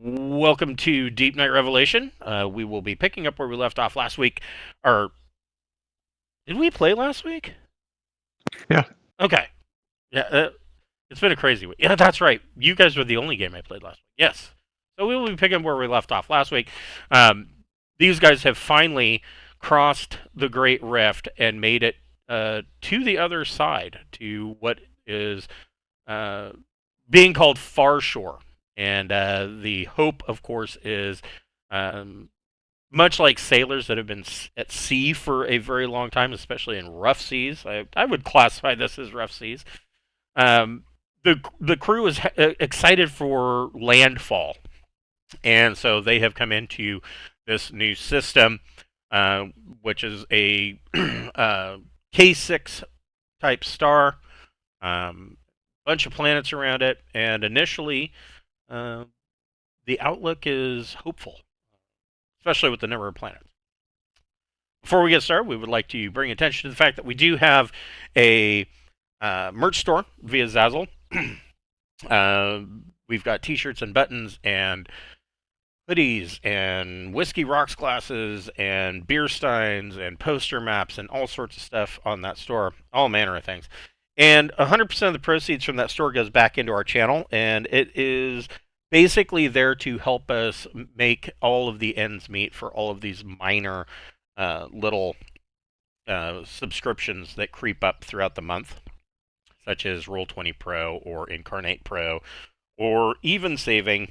Welcome to Deepnight Revelation. We will be picking up where we left off last week. Or did we play last week? Yeah. Okay. Yeah, it's been a crazy week. Yeah, that's right. You guys were the only game I played last week. Yes. So we will be picking up where we left off last week. Um, these guys have finally crossed the Great Rift and made it to the other side, to what is uh, being called Far Shore. And the hope, of course, is um, much like sailors that have been at sea for a very long time, especially in rough seas. I would classify this as rough seas. Um, the crew is excited for landfall, and so they have come into this new system, uh, which is a K6 type star. Bunch of planets around it, and initially, uh, the outlook is hopeful, especially with the number of planets. Before we get started, we would like to bring attention to the fact that we do have a merch store via Zazzle. uh, we've got T-shirts and buttons and hoodies and whiskey rocks glasses and beer steins and poster maps and all sorts of stuff on that store, all manner of things. And 100% of the proceeds from that store goes back into our channel, and it is basically there to help us make all of the ends meet for all of these minor little subscriptions that creep up throughout the month, such as Roll20 Pro or Incarnate Pro, or even saving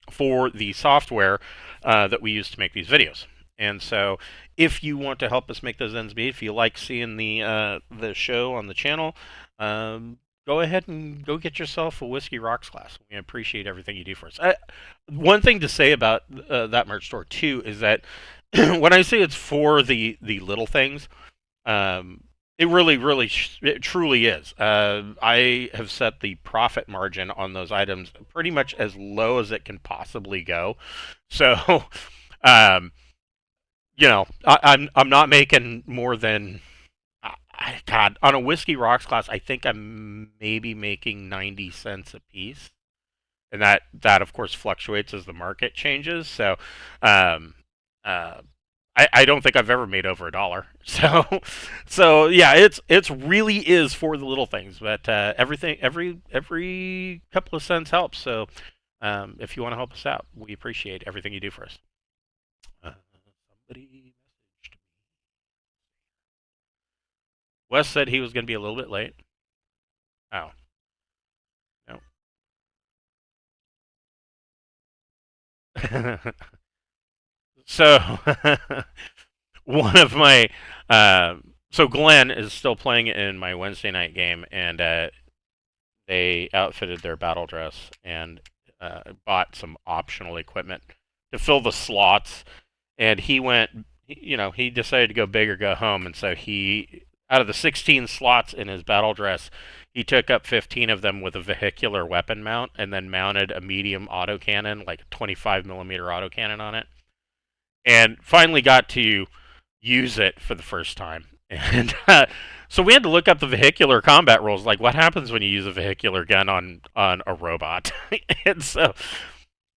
for the software that we use to make these videos. And so, if you want to help us make those ends meet, if you like seeing the show on the channel, go ahead and go get yourself a Whiskey Rocks class. We appreciate everything you do for us. One thing to say about that merch store too is that when I say it's for the little things, um, it really, it truly is. I have set the profit margin on those items pretty much as low as it can possibly go. So, um, I'm not making more than God, on a Whiskey Rocks class. I think I'm maybe making 90 cents a piece, and that of course fluctuates as the market changes. So, um, uh, I don't think I've ever made over $1. So yeah, it's really is for the little things, but every couple of cents helps. So if you want to help us out, we appreciate everything you do for us. Somebody messaged me. Wes said he was going to be a little bit late. Oh no. So one of my so Glenn is still playing in my Wednesday night game, and they outfitted their battle dress and bought some optional equipment to fill the slots. And he went, he decided to go big or go home, and so he, out of the 16 slots in his battle dress, he took up 15 of them with a vehicular weapon mount, and then mounted a medium autocannon, like a 25 millimeter autocannon on it, and finally got to use it for the first time. And so we had to look up the vehicular combat rules, like what happens when you use a vehicular gun on a robot. And so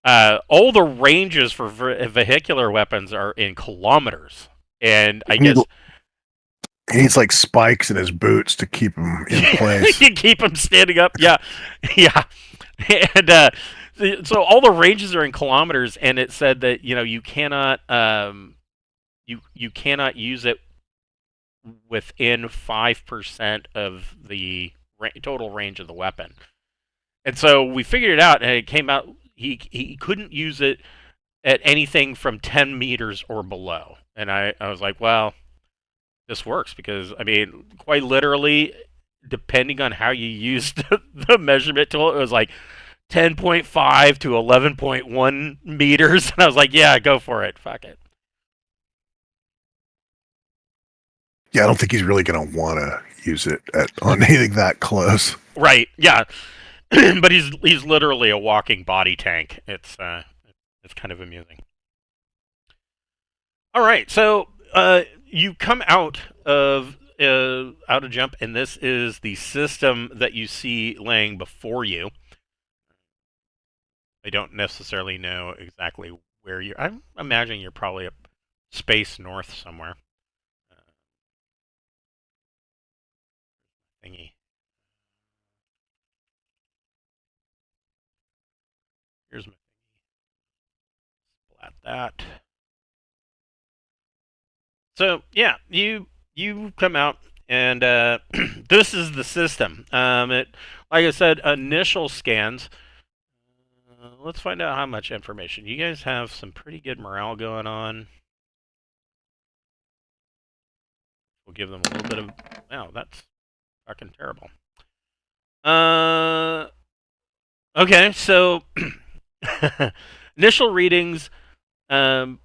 all the ranges for vehicular weapons are in kilometers, and I guess He needs like spikes in his boots to keep him in place. you keep him standing up. Yeah, yeah, and so all the ranges are in kilometers, and it said that you cannot you cannot use it within 5% of the total range of the weapon. And so we figured it out, and it came out he couldn't use it at anything from 10 meters or below. And I was like, well, this works because, I mean, quite literally, depending on how you used the measurement tool, it was like 10.5 to 11.1 meters. And I was like, yeah, go for it. Fuck it. Yeah, I don't think he's really going to want to use it on anything that close. Right. Yeah. But he's literally a walking body tank. It's kind of amusing. All right. So you come out of jump, and this is the system that you see laying before you. I don't necessarily know exactly where you. I'm imagining you're probably up space north somewhere. Uh, thingy. Here's my splat that. So yeah, you come out and this is the system. It, like I said, initial scans. Let's find out how much information. You guys have some pretty good morale going on. We'll give them a little bit of. Wow, that's fucking terrible. Okay, so initial readings um,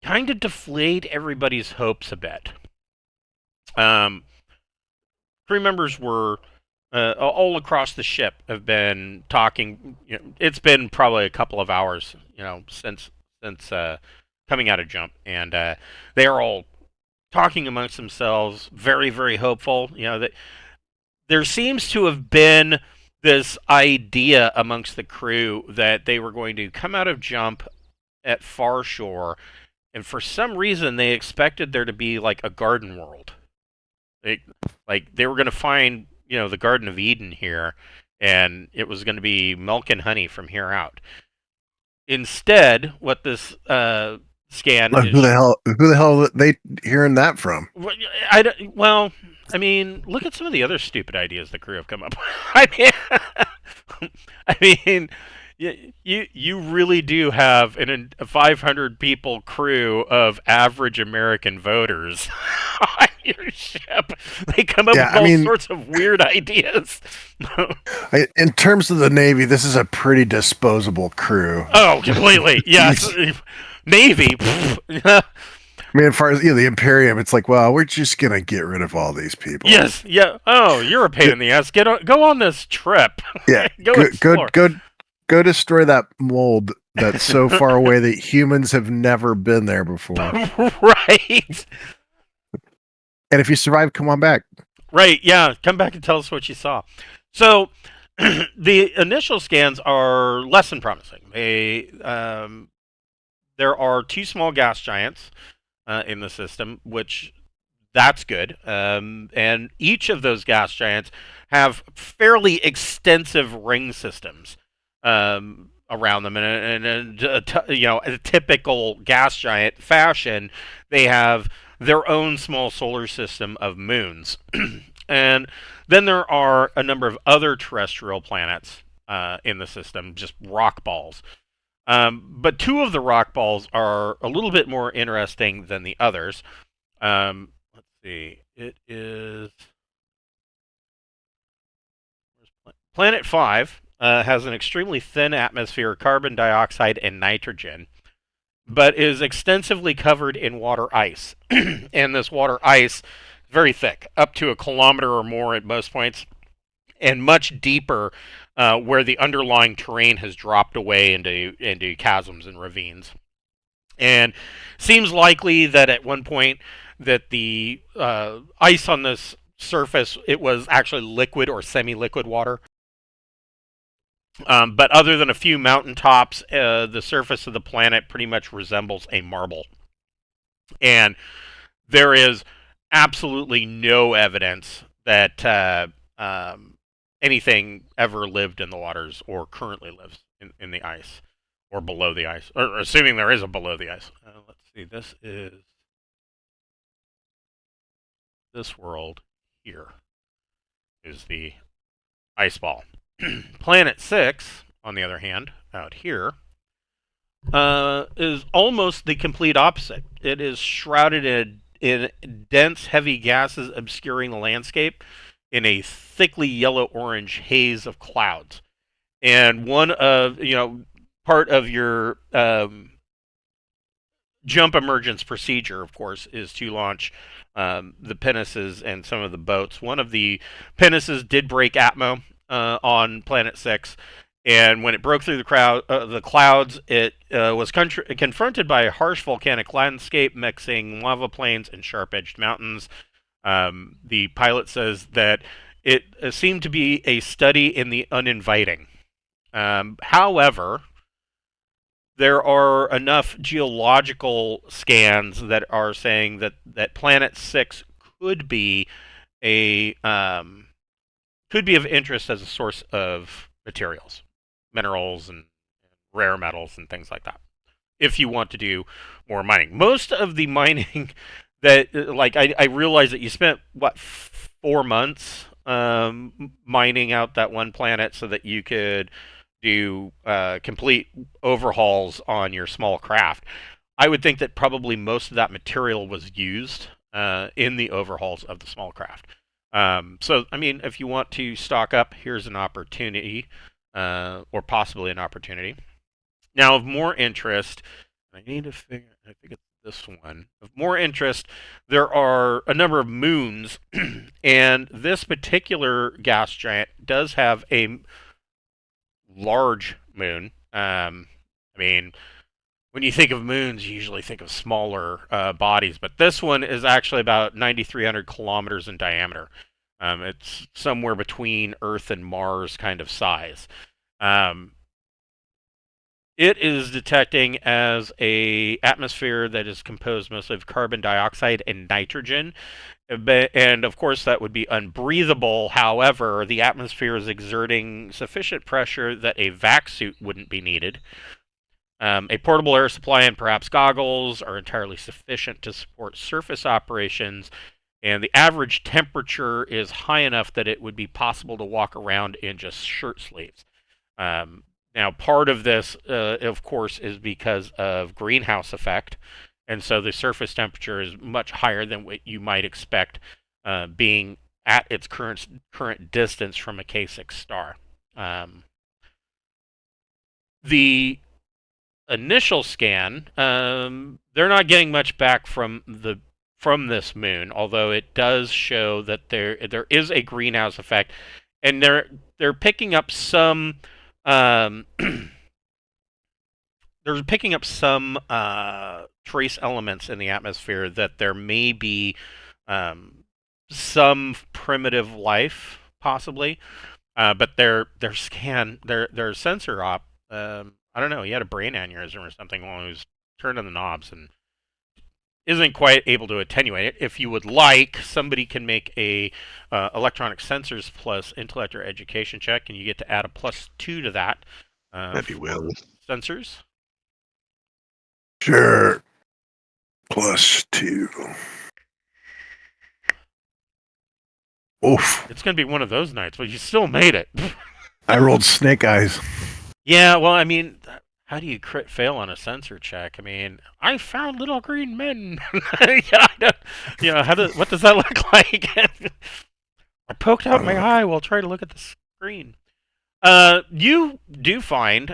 kind of deflate everybody's hopes a bit. Um, Crew members were all across the ship have been talking. You know, it's been probably a couple of hours, since coming out of jump, and they are all talking amongst themselves, very very hopeful. You know that there seems to have been this idea amongst the crew that they were going to come out of jump at far shore, and for some reason they expected there to be like a garden world. They, like they were going to find, the Garden of Eden here, and it was going to be milk and honey from here out. Instead, what this scan Like, is, who the hell are they hearing that from? well, I mean, look at some of the other stupid ideas the crew have come up with. I mean, I mean, you really do have a 500 people crew of average American voters on your ship. They come up Yeah, with I all mean, sorts of weird ideas. in terms of the Navy, this is a pretty disposable crew. Oh, completely. Yes. Navy. I mean, as far as the Imperium, it's like, well, we're just gonna get rid of all these people. Yes. Yeah. Oh, you're a pain in the ass. Go on this trip. Yeah, Go go explore. go destroy that mold that's so far away that humans have never been there before. Right. And if you survive, come on back. Right. Yeah. Come back and tell us what you saw. So, the initial scans are less than promising. There are two small gas giants in the system, which that's good. And each of those gas giants have fairly extensive ring systems around them. And a typical gas giant fashion, they have their own small solar system of moons. And then there are a number of other terrestrial planets in the system, just rock balls. But two of the rock balls are a little bit more interesting than the others. Let's see. It is Planet 5 has an extremely thin atmosphere of carbon dioxide and nitrogen, but is extensively covered in water ice. And this water ice is very thick, up to a kilometer or more at most points, and much deeper where the underlying terrain has dropped away into chasms and ravines. And seems likely that at one point that the ice on this surface, it was actually liquid or semi-liquid water. But other than a few mountaintops, the surface of the planet pretty much resembles a marble. And there is absolutely no evidence that anything ever lived in the waters or currently lives in the ice or below the ice, or assuming there is a below the ice. Let's see. This world here is the ice ball. Planet 6, on the other hand, out here, is almost the complete opposite. It is shrouded in dense, heavy gases obscuring the landscape in a thickly yellow-orange haze of clouds. And part of your jump emergence procedure, of course, is to launch the pinnaces and some of the boats. One of the pinnaces did break atmo on Planet 6, and when it broke through the clouds, it was confronted by a harsh volcanic landscape mixing lava plains and sharp-edged mountains. The pilot says that it seemed to be a study in the uninviting. However, there are enough geological scans that are saying that Planet 6 could be a could be of interest as a source of materials, minerals, and rare metals and things like that. If you want to do more mining, most of the mining that like I realize that you spent what 4 months mining out that one planet so that you could do complete overhauls on your small craft. I would think that probably most of that material was used in the overhauls of the small craft. So, I mean, if you want to stock up, here's an opportunity, or possibly an opportunity. Now, of more interest, I need to figure. I think it's this one. Of more interest, there are a number of moons, and this particular gas giant does have a large moon. I mean, when you think of moons, you usually think of smaller bodies, but this one is actually about 9,300 kilometers in diameter. It's somewhere between Earth and Mars kind of size. Um, it is detecting as a atmosphere that is composed mostly of carbon dioxide and nitrogen, and of course that would be unbreathable. However, the atmosphere is exerting sufficient pressure that a vac suit wouldn't be needed. A portable air supply and perhaps goggles are entirely sufficient to support surface operations, and the average temperature is high enough that it would be possible to walk around in just shirt sleeves. Now, part of this, of course, is because of greenhouse effect, and so the surface temperature is much higher than what you might expect being at its current distance from a K6 star. The initial scan, they're not getting much back from this moon, although it does show that there is a greenhouse effect, and they're picking up some um, they're picking up some trace elements in the atmosphere that there may be some primitive life possibly, but their sensor op. I don't know. He had a brain aneurysm or something while he was turning the knobs and isn't quite able to attenuate it. If you would like, somebody can make a electronic sensors plus intellect or education check, and you get to add a +2 to that. If you will. Sensors. Sure. +2. Oof. It's going to be one of those nights, but you still made it. I rolled snake eyes. Yeah, well, I mean, how do you crit fail on a sensor check? I mean, I found little green men. What does that look like? I poked out my eye while trying to look at the screen. You do find,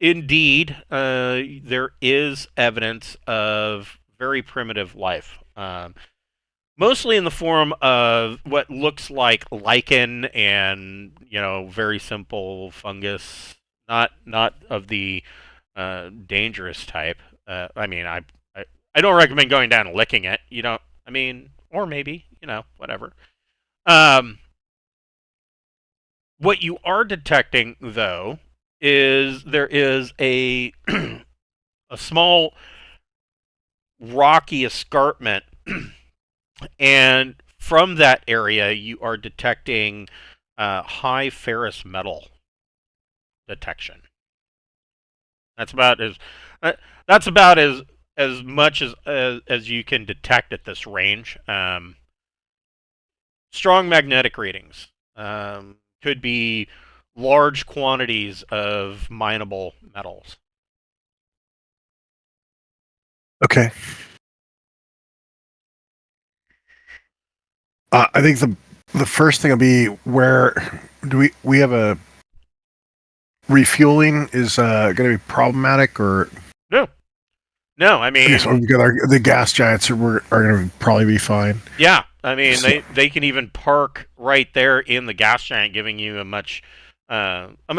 indeed, there is evidence of very primitive life. Mostly in the form of what looks like lichen and very simple fungus, not of the dangerous type. I mean, I don't recommend going down and licking it. You don't. I mean, or maybe whatever. What you are detecting though is there is a a small rocky escarpment. And from that area, you are detecting high ferrous metal detection. That's about as that's about as much as you can detect at this range. Strong magnetic readings could be large quantities of mineable metals. Okay. I think the first thing will be where do we have a refueling is going to be problematic or no. I mean, so we got the gas giants are going to probably be fine. Yeah, I mean they can even park right there in the gas giant, giving you a much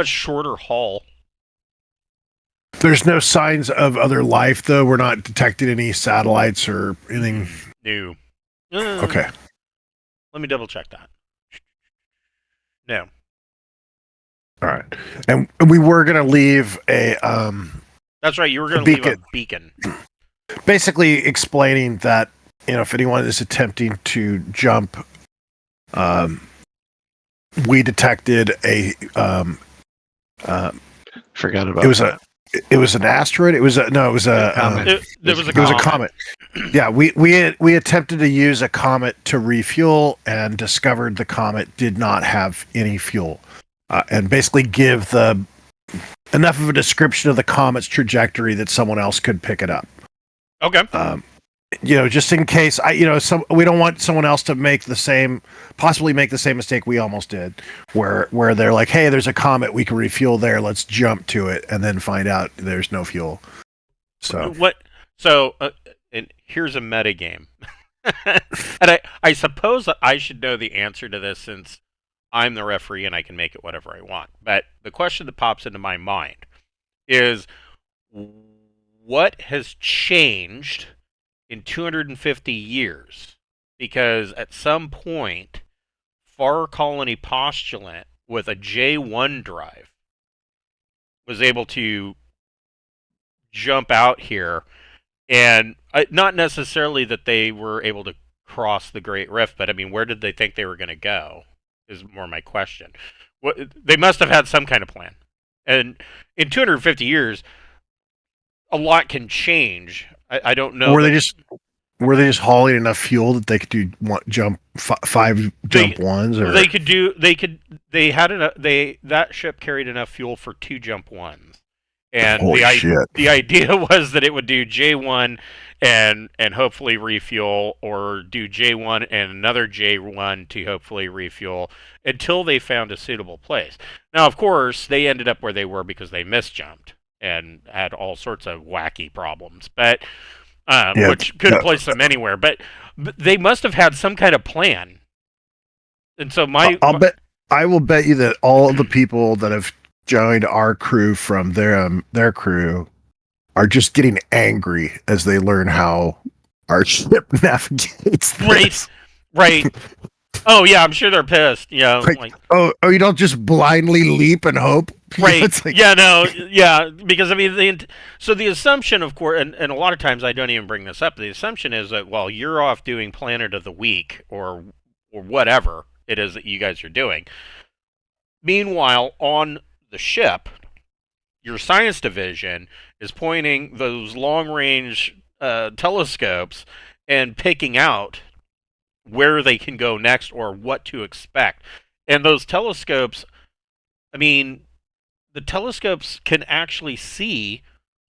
shorter haul. There's no signs of other life though. We're not detecting any satellites or anything. No. Okay. Let me double check that. No. All right, and we were gonna leave a That's right. You were going to leave beacon, a beacon. basically explaining that if anyone is attempting to jump, um, we detected a Forgot about it was that. it was an asteroid. It was it was a comet. There was a it was a comet. comet. Yeah, we attempted to use a comet to refuel and discovered the comet did not have any fuel, and basically give the enough of a description of the comet's trajectory that someone else could pick it up. Okay. Just in case we don't want someone else to possibly make the same mistake we almost did, where they're like, hey, there's a comet, we can refuel there, let's jump to it, and then find out there's no fuel. So what? So, and here's a meta game, and I suppose that I should know the answer to this since I'm the referee and I can make it whatever I want. But the question that pops into my mind is, what has changed in 250 years? Because at some point, Far Colony Postulant with a J1 drive was able to jump out here, and not necessarily that they were able to cross the Great Rift, but I mean, where did they think they were going to go? Is more my question. They must have had some kind of plan, and in 250 years, a lot can change. I don't know. were they just hauling enough fuel that they could do five jump ones? Or They had enough. That ship carried enough fuel for 2 jump ones, and the idea was that it would do J1 and hopefully refuel, or do J1 and another J1 to hopefully refuel until they found a suitable place. Now, of course, they ended up where they were because they misjumped and had all sorts of wacky problems, but which could have placed them anywhere. But they must have had some kind of plan. And so I will bet you that all of the people that have joined our crew from their crew are just getting angry as they learn how our ship navigates this. Right. Oh yeah, I'm sure they're pissed. Yeah. Oh, you don't just blindly leap and hope. Right. Because I mean, the assumption, of course, and a lot of times I don't even bring this up. The assumption is that while you're off doing Planet of the Week or whatever it is that you guys are doing, meanwhile on the ship, your science division is pointing those long-range telescopes and picking out where they can go next or what to expect. And those telescopes, I mean, the telescopes can actually see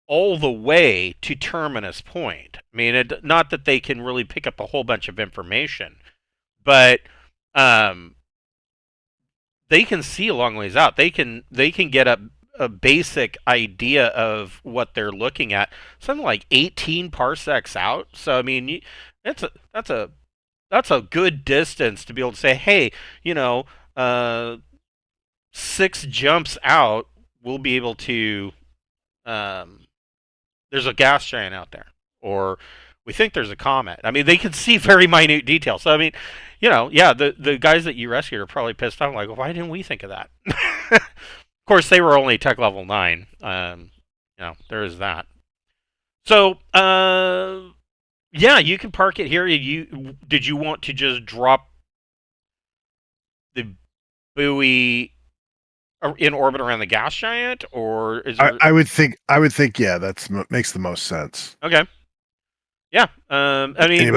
all the way to Terminus Point. I mean, not that they can really pick up a whole bunch of information, but they can see a long ways out. They can get a basic idea of what they're looking at, something like 18 parsecs out. So I mean, that's a good distance to be able to say, hey, 6 jumps out, we'll be able to. There's a gas giant out there, or we think there's a comet. I mean, they can see very minute details. So I mean, the guys that you rescued are probably pissed off, like, why didn't we think of that? Of course, they were only tech level 9. There is that. So, you can park it here. Did you want to just drop the buoy in orbit around the gas giant, or is there... I would think that makes the most sense. Okay. Yeah. I mean,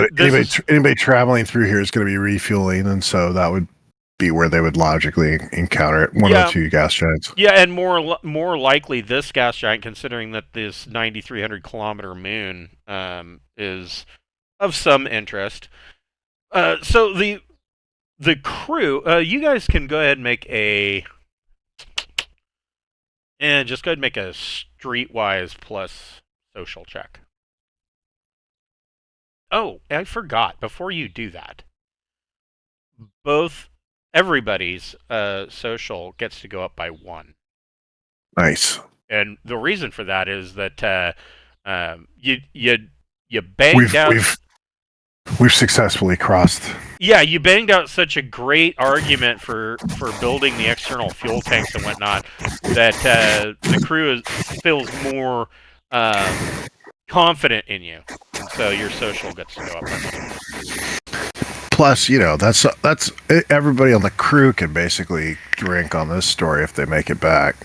anybody traveling through here is going to be refueling, and so that would be where they would logically encounter it. One of the 2 gas giants. Yeah, and more likely this gas giant, considering that this 9,300 kilometer moon is of some interest. So the crew, you guys can go ahead and make a streetwise plus social check. Oh, I forgot. Before you do that, everybody's social gets to go up by 1. Nice. And the reason for that is that you banged out. We've successfully crossed. Yeah, you banged out such a great argument for building the external fuel tanks and whatnot that the crew feels more confident in you, and so your social gets to go up that much more. Plus, that's everybody on the crew can basically drink on this story if they make it back.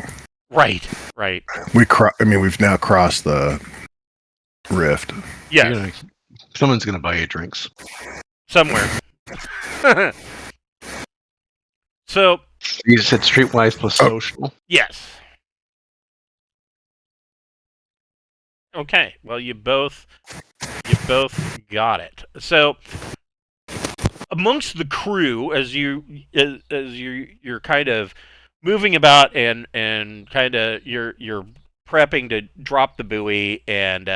Right, right. We've now crossed the rift. Yeah, someone's gonna buy you drinks somewhere. So you just said streetwise plus social. yes. Okay. Well, you both got it. So amongst the crew, as you're kind of moving about and kind of you're prepping to drop the buoy and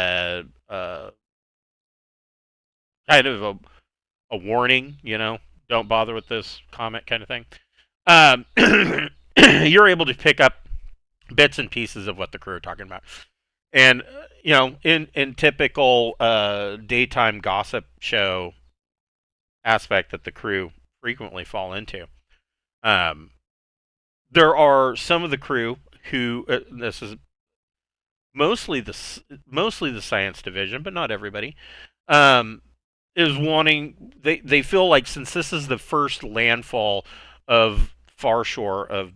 kind of a warning, don't bother with this comet kind of thing. You're able to pick up bits and pieces of what the crew are talking about. And in typical daytime gossip show aspect that the crew frequently fall into, there are some of the crew who this is mostly the science division, but not everybody. Is wanting they feel like since this is the first landfall of Far Shore of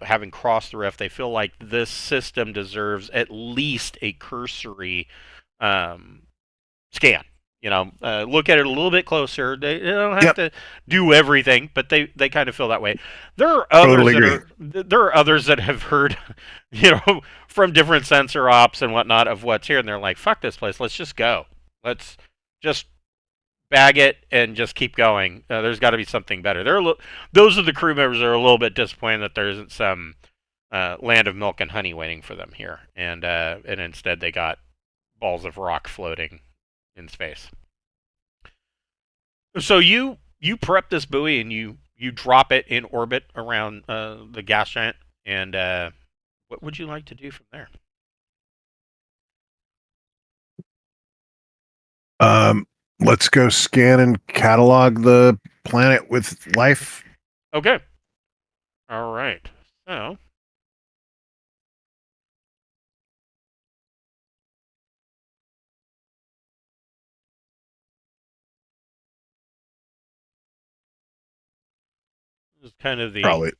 having crossed the rift, they feel like this system deserves at least a cursory scan. Look at it a little bit closer. They don't have to do everything, but they kind of feel that way. There are others that have heard, from different sensor ops and whatnot of what's here, and they're like, "Fuck this place. Let's just go. Let's just bag it and just keep going. There's got to be something better." Those are the crew members that are a little bit disappointed that there isn't some land of milk and honey waiting for them here, and instead they got balls of rock floating in space. So you prep this buoy and you drop it in orbit around the gas giant, and what would you like to do from there? Let's go scan and catalog the planet with life. Okay. All right. So this is kind of the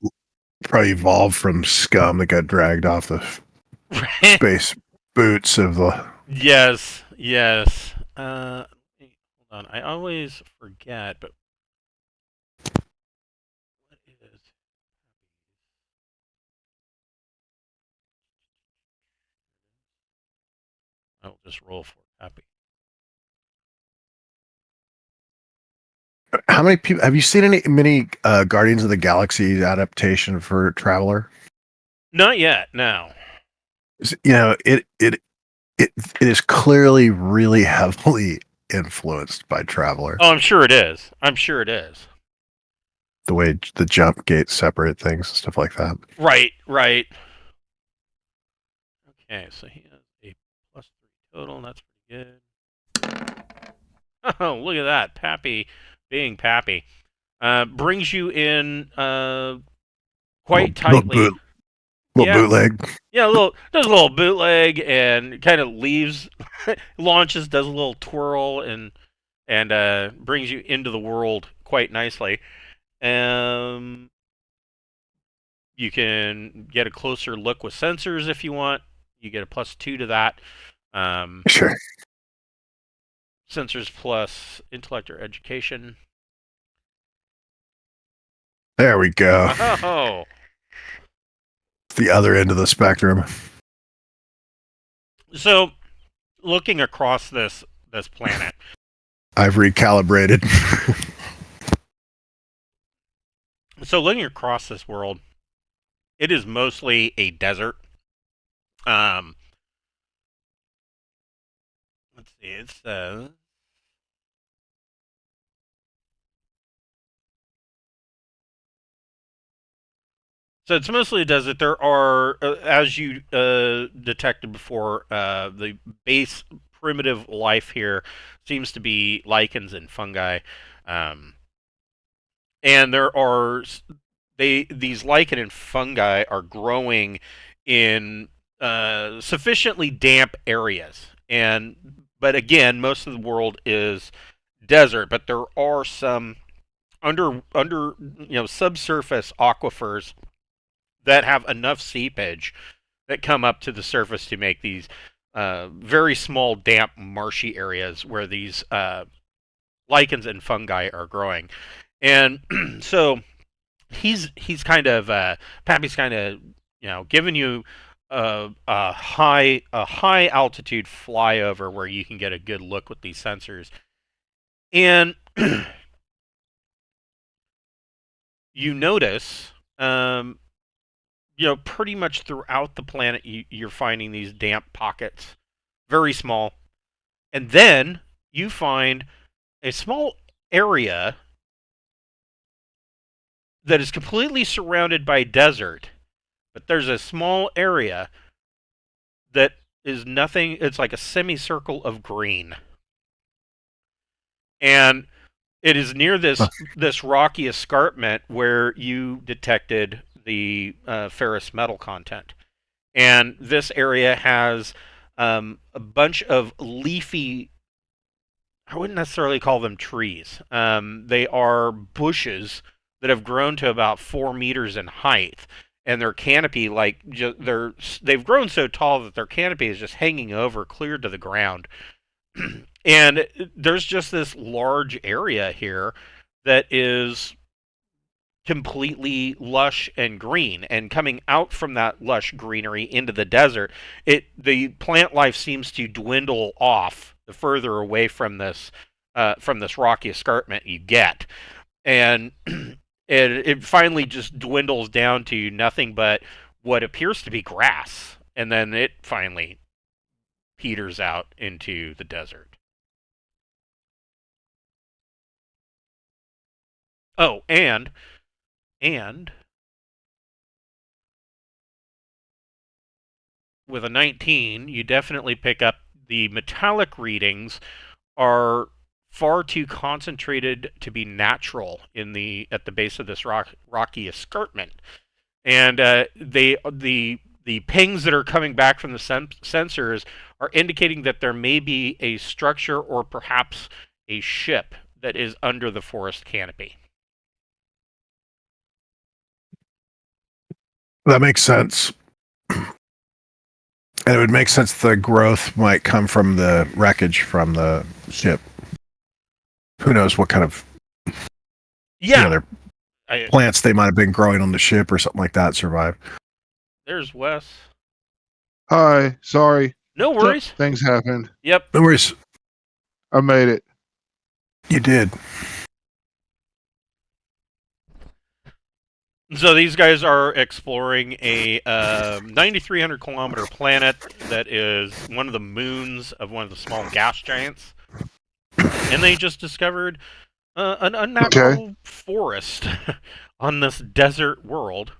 probably evolved from scum that got dragged off the space boots of the. Yes. Hold on. I always forget, but what is? I'll just roll for happy. How many people have you seen? Many Guardians of the Galaxy adaptation for Traveler? Not yet. No. It is clearly really heavily influenced by Traveler. Oh, I'm sure it is. The way the jump gates separate things and stuff like that. Right. Okay, so he has a +3 total, and that's pretty good. Oh, look at that. Pappy being Pappy. Brings you in quite tightly. Bootleg. Yeah, does a little bootleg and kind of leaves, launches, does a little twirl, and brings you into the world quite nicely. You can get a closer look with sensors if you want. You get a +2 to that. Sure. Sensors plus intellect or education. There we go. Oh. The other end of the spectrum. So, looking across this planet, I've recalibrated. So, looking across this world, it is mostly a desert. Let's see. It's so it's mostly a desert. There are, as you detected before, the base primitive life here seems to be lichens and fungi, and these lichen and fungi are growing in sufficiently damp areas, but again, most of the world is desert, but there are some under subsurface aquifers that have enough seepage that come up to the surface to make these very small, damp, marshy areas where these lichens and fungi are growing. And so he's kind of Pappy's kind of giving you a high altitude flyover where you can get a good look with these sensors, and you notice pretty much throughout the planet you're finding these damp pockets, very small, and then you find a small area that is completely surrounded by desert, but there's a small area that is nothing. It's like a semicircle of green, and it is near this rocky escarpment where you detected the ferrous metal content. And this area has a bunch of leafy, I wouldn't necessarily call them trees. They are bushes that have grown to about 4 meters in height. And their canopy, they've grown so tall that their canopy is just hanging over clear to the ground. And there's just this large area here that is completely lush and green, and coming out from that lush greenery into the desert, the plant life seems to dwindle off the further away from this rocky escarpment you get, and it finally just dwindles down to nothing but what appears to be grass, and then it finally peters out into the desert. Oh, and with a 19, you definitely pick up the metallic readings are far too concentrated to be natural at the base of this rocky escarpment, and the pings that are coming back from the sensors are indicating that there may be a structure or perhaps a ship that is under the forest canopy. That makes sense. And it would make sense the growth might come from the wreckage from the ship. Who knows what kind of plants they might have been growing on the ship or something like that survived. There's Wes. Hi, sorry. No worries. Things happened. Yep. No worries. I made it. You did. So these guys are exploring a 9,300 kilometer planet that is one of the moons of one of the small gas giants. And they just discovered an unnatural forest on this desert world.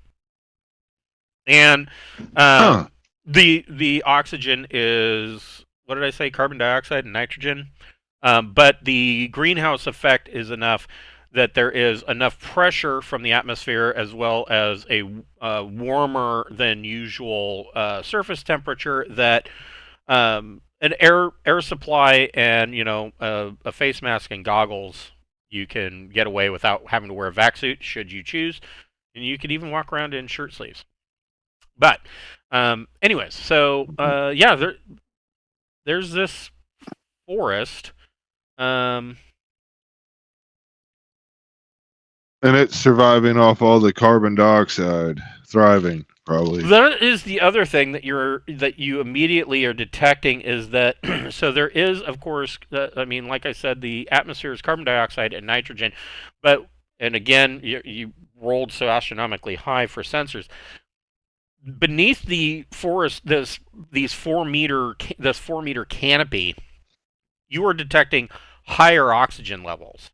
And the oxygen is, what did I say, carbon dioxide and nitrogen? But the greenhouse effect is enough that there is enough pressure from the atmosphere as well as a warmer than usual surface temperature that an air supply and a face mask and goggles, you can get away without having to wear a vac suit should you choose, and you can even walk around in shirt sleeves. But anyways, so there's this forest. And it's surviving off all the carbon dioxide, thriving probably. That is the other thing that you immediately are detecting is that so there is, of course, like I said, the atmosphere is carbon dioxide and nitrogen, and again you rolled so astronomically high for sensors. Beneath the forest, this 4 meter canopy, you are detecting higher oxygen levels.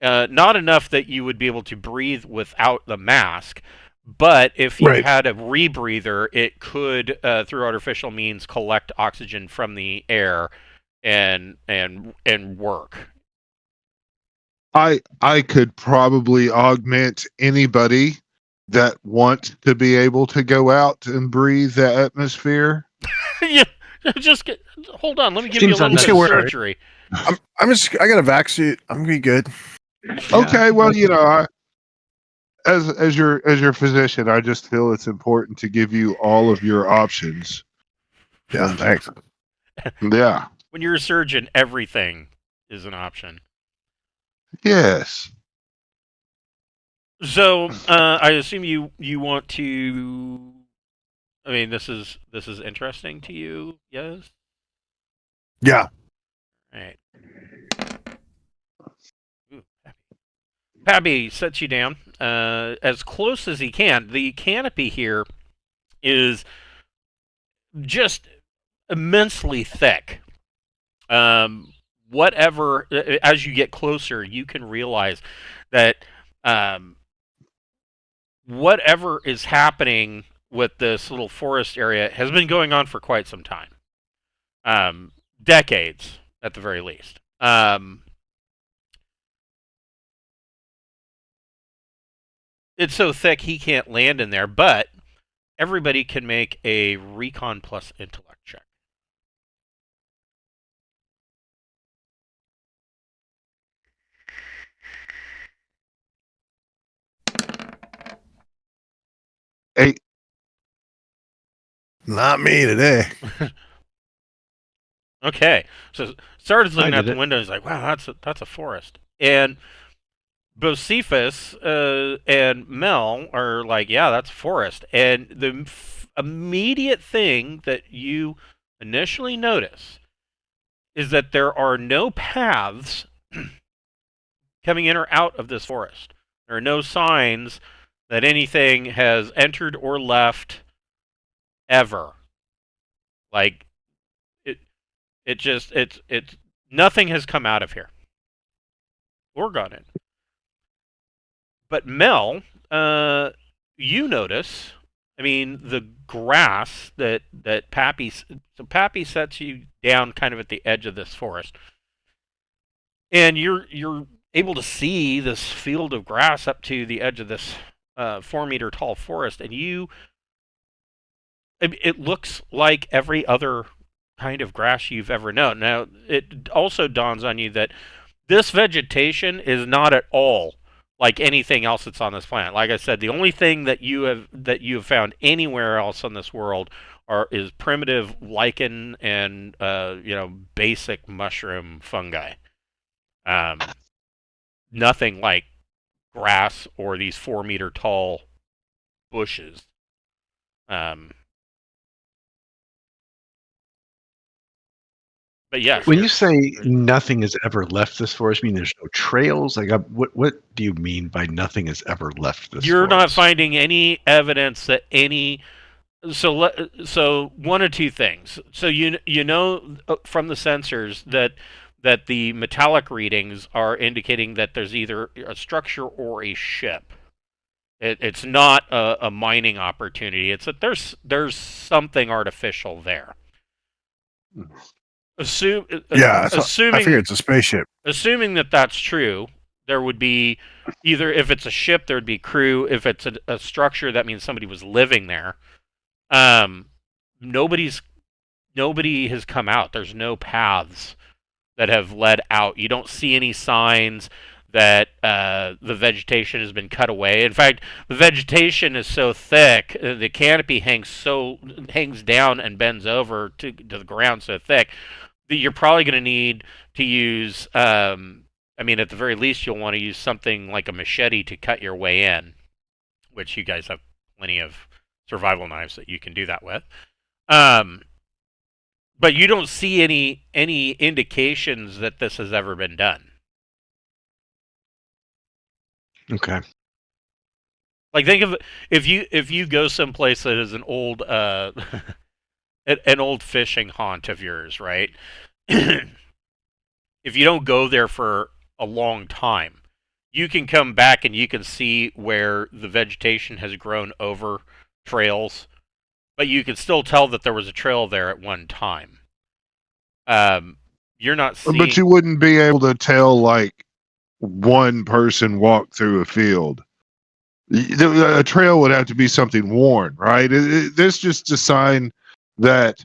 Not enough that you would be able to breathe without the mask, but if you had a rebreather, it could, through artificial means, collect oxygen from the air and work. I could probably augment anybody that want to be able to go out and breathe the atmosphere. Yeah, just hold on. Let me give you a Seems little bit of unnecessary. surgery. I got a vac suit. I'm gonna be good. Okay, well, as your physician, I just feel it's important to give you all of your options. Yeah, thanks. Yeah. When you're a surgeon, everything is an option. Yes. So I assume you want to. I mean, this is interesting to you, yes? Yeah. Right. Ooh, Pabby sets you down as close as he can. The canopy here is just immensely thick. Whatever, as you get closer, you can realize that whatever is happening with this little forest area has been going on for quite some time. Decades, at the very least. It's so thick he can't land in there, but everybody can make a recon plus intellect check. Eight. Not me today. Okay, so Sarge's looking I out did the it. window. He's like, "Wow, that's a forest." And Bocephus and Mel are like, "Yeah, that's a forest." And the immediate thing that you initially notice is that there are no paths coming in or out of this forest. There are no signs that anything has entered or left ever. Like it's nothing has come out of here or gone in. But Mel, you notice. I mean, the grass that Pappy. So Pappy sets you down kind of at the edge of this forest, and you're able to see this field of grass up to the edge of this 4-meter tall forest, and it looks like every other kind of grass you've ever known. Now, it also dawns on you that this vegetation is not at all like anything else that's on this planet. Like I said, the only thing that you have found anywhere else on this world is primitive lichen and basic mushroom fungi. Nothing like grass or these 4-meter tall bushes. But yes, When you say nothing has ever left this forest, I mean there's no trails. Like, what do you mean by nothing has ever left this? you're not forest? finding any evidence that any. So one of two things. So you know from the sensors that the metallic readings are indicating that there's either a structure or a ship. It's not a mining opportunity. It's that there's something artificial there. Yeah, I Assuming figure it's a spaceship. assuming that that's true, there would be either if it's a ship, there would be crew. If it's a structure, that means somebody was living there. Nobody has come out. There's no paths that have led out. You don't see any signs that the vegetation has been cut away. In fact, the vegetation is so thick, the canopy hangs down and bends over to the ground so thick that you're probably going to need to use. I mean, at the very least, you'll want to use something like a machete to cut your way in, which you guys have plenty of survival knives that you can do that with. But you don't see any indications that this has ever been done. Okay. Like think of if you go someplace that is an old an old fishing haunt of yours, right? If you don't go there for a long time, you can come back and you can see where the vegetation has grown over trails, but you can still tell that there was a trail there at one time. you're not seeing. But you wouldn't be able to tell like one person walked through a field. A trail would have to be something worn, right? This just a sign that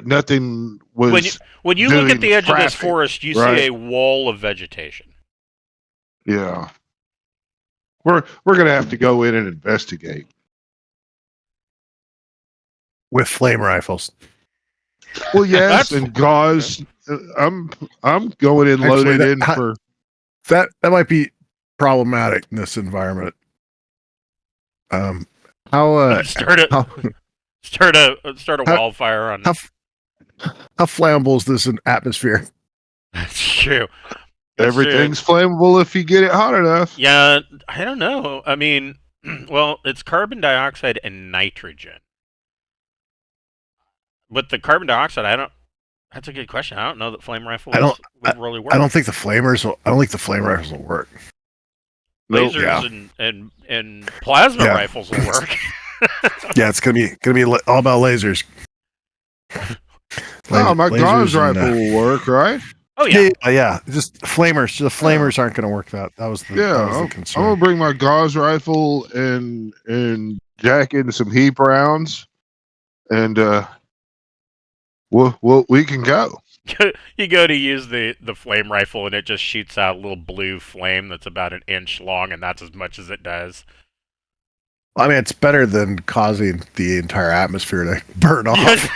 nothing was. When you look at doing the edge of this traffic, forest, you right? see a wall of vegetation. Yeah, we're gonna have to go in and investigate. with flame rifles. Well, yes, That's- and gauze. I'm going in Actually, loaded in for. That might be problematic in this environment. How start a how, start a How- wildfire on. how flammable is this in atmosphere? That's true. That's Everything's flammable if you get it hot enough. true. Yeah, I don't know. I mean, well, it's carbon dioxide and nitrogen. With the carbon dioxide, I don't. That's a good question. I don't know that flame rifles would really work. I don't think the flame rifles will work. Nope. Lasers and plasma Yeah. rifles will work. Yeah, it's gonna be all about lasers. Oh, my Lasers gauze and, rifle will work, right? Oh yeah. yeah. Just flamers. The flamers aren't going to work. That was the I'm concern. gonna bring my gauze rifle and jack in some heap rounds, and we can go. You go to use the flame rifle and it just shoots out a little blue flame that's about an inch long, and that's as much as it does. I mean, it's better than causing the entire atmosphere to burn off.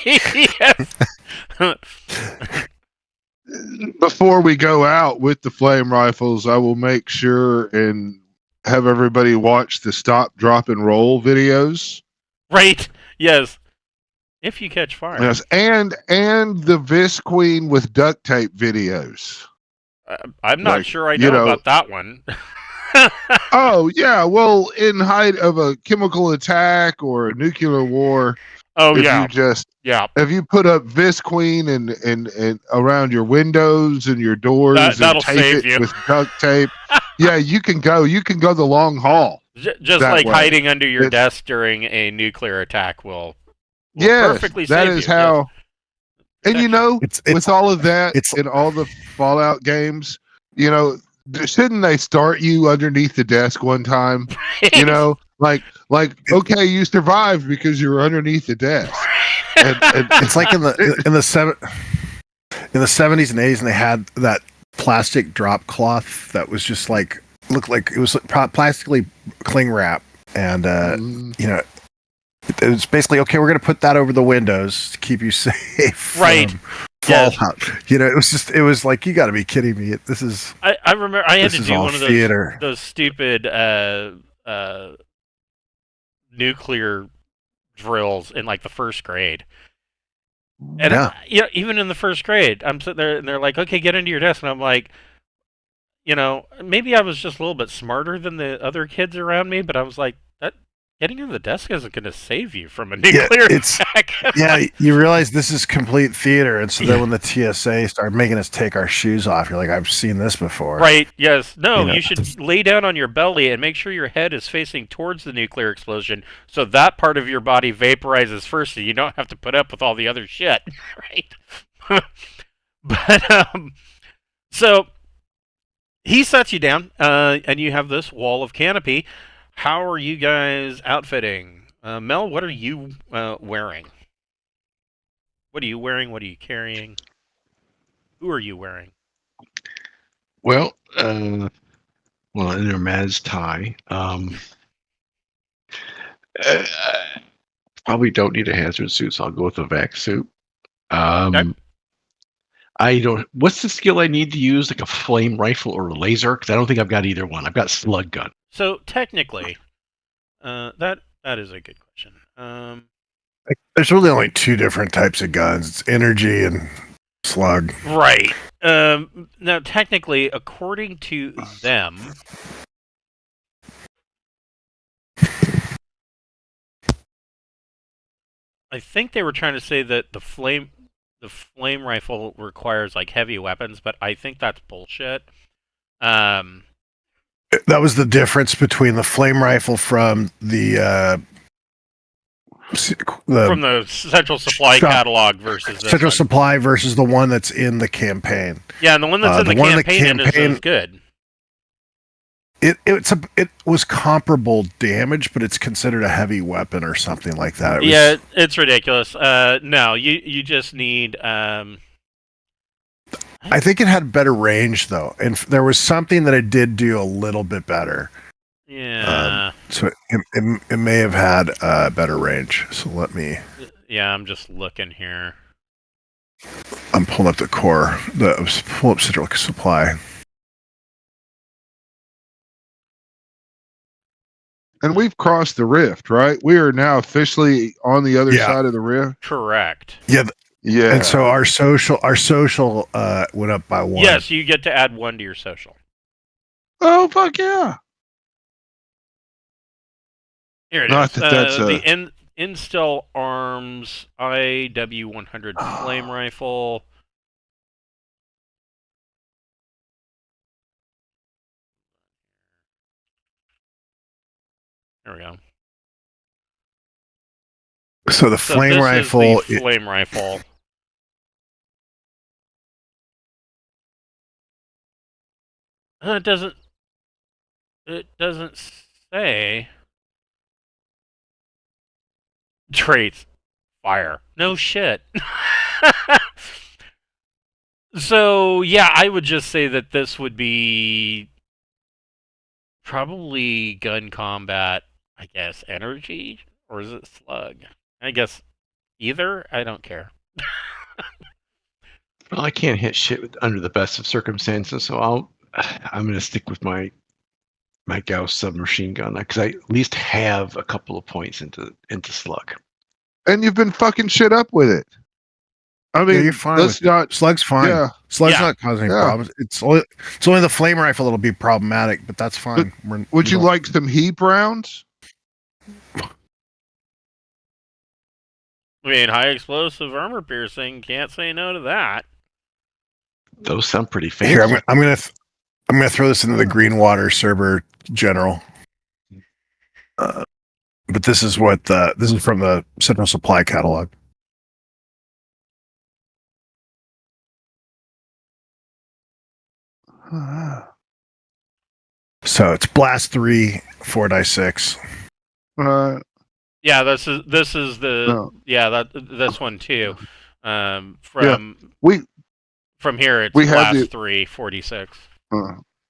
Yes. Before we go out with the flame rifles, I will make sure and have everybody watch the stop, drop, and roll videos. Right. Yes. If you catch fire. Yes, and the Visqueen with duct tape videos. I'm not Like, sure I you know know- about that one. Oh yeah, well, in height of a chemical attack or a nuclear war, Oh if yeah. you just Yeah. if you put up Visqueen and around your windows and your doors That'll and tape save it you. with duct tape, yeah, you can go the long haul. Just that like way. hiding under your It's- desk during a nuclear attack will Yes, perfectly that save is you. how. And you know, It's with all of that it's- in all the Fallout games, you know, shouldn't they start you underneath the desk one time? Yes. You know, like okay, you survived because you were underneath the desk. And it's like in the 70s and 80s, and they had that plastic drop cloth that was just like looked like it was plastically cling wrap, and you know, it was basically okay. We're gonna put that over the windows to keep you safe. Right. From Yes. fallout. You know, it was like, you got to be kidding me. This is I remember I had this to is do all one of theater. those stupid nuclear drills in like the first grade. And Yeah. even in the first grade, I'm sitting there and they're like, "Okay, get into your desk," and I'm like, you know, maybe I was just a little bit smarter than the other kids around me, but I was like, that getting into the desk isn't going to save you from a nuclear attack. Yeah, you realize this is complete theater, and so then when the TSA started making us take our shoes off, you're like, I've seen this before. Right, yes. No, You know, you should lay down on your belly and make sure your head is facing towards the nuclear explosion so that part of your body vaporizes first so you don't have to put up with all the other shit. Right? But, so he sets you down, and you have this wall of canopy. How are you guys outfitting? Mel, what are you wearing? What are you wearing? What are you carrying? Who are you wearing? Well, in their Mad's tie. Probably don't need a hazard suit, so I'll go with a vac suit. Okay. I don't. What's the skill I need to use, like a flame rifle or a laser? Because I don't think I've got either one. I've got slug gun. So technically, that is a good question. There's really only two different types of guns. It's energy and slug. Right. Now, technically, according to them, I think they were trying to say that the flame rifle requires like heavy weapons, but I think that's bullshit. That was the difference between the flame rifle from the From the Central Supply shop- catalog versus this Central one. Supply versus the one that's in the campaign. Yeah, and the one that's in the one in the campaign is good. It was comparable damage, but it's considered a heavy weapon or something like that. It's ridiculous. No, you just need. I think it had better range though, and there was something that it did do a little bit better. Yeah. So it may have had better range. So let me. Yeah, I'm just looking here. I'm pulling up the core. Pull up Central Supply. And we've crossed the rift, right? We are now officially on the other side of the rift. Correct. Yeah. Yeah. And so our social went up by 1. Yes, you get to add 1 to your social. Oh fuck yeah! Here it Not is. that that's the Instill Arms IW100 flame rifle. There we go. So the flame this rifle. Is the flame rifle. It doesn't. It doesn't say traits. Fire. No shit. So yeah, I would just say that this would be probably gun combat. I guess energy, or is it slug? I guess either. I don't care. Well, I can't hit shit under the best of circumstances, so I'm going to stick with my Gauss submachine gun because I at least have a couple of points into slug. And you've been fucking shit up with it. I mean, you're fine. let's not. Slug's fine. Yeah. Slug's not causing any problems. It's only the flame rifle that'll be problematic, but that's fine. Would you like some heap rounds? I mean, high explosive armor piercing. Can't say no to that. Those sound pretty fancy. Here, I'm gonna throw this into the Greenwater server general. But this is this is from the Central Supply catalog. So it's blast 3, 4d6. Yeah, this is the this one too. From here it's blast 3, 46.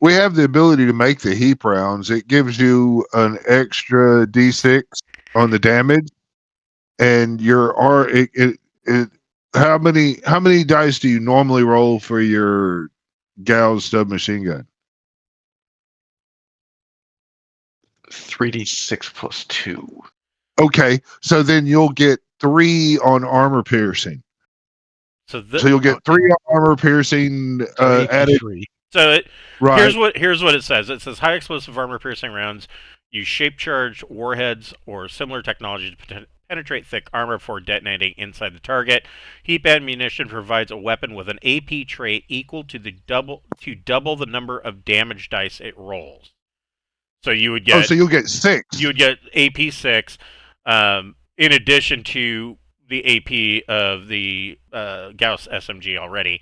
We have the ability to make the heap rounds. It gives you an extra d6 on the damage, and how many dice do you normally roll for your Gauss submachine gun? 3d6 plus 2. Okay, so then you'll get 3 on armor piercing. So you'll get 3 on armor piercing added. So right. here's what it says. It says high explosive armor piercing rounds use shape charged warheads or similar technology to penetrate thick armor before detonating inside the target. Heap ammunition provides a weapon with an AP trait equal to double the number of damage dice it rolls. So you would get. So you'll get 6. You would get AP 6, in addition to the AP of the Gauss SMG already.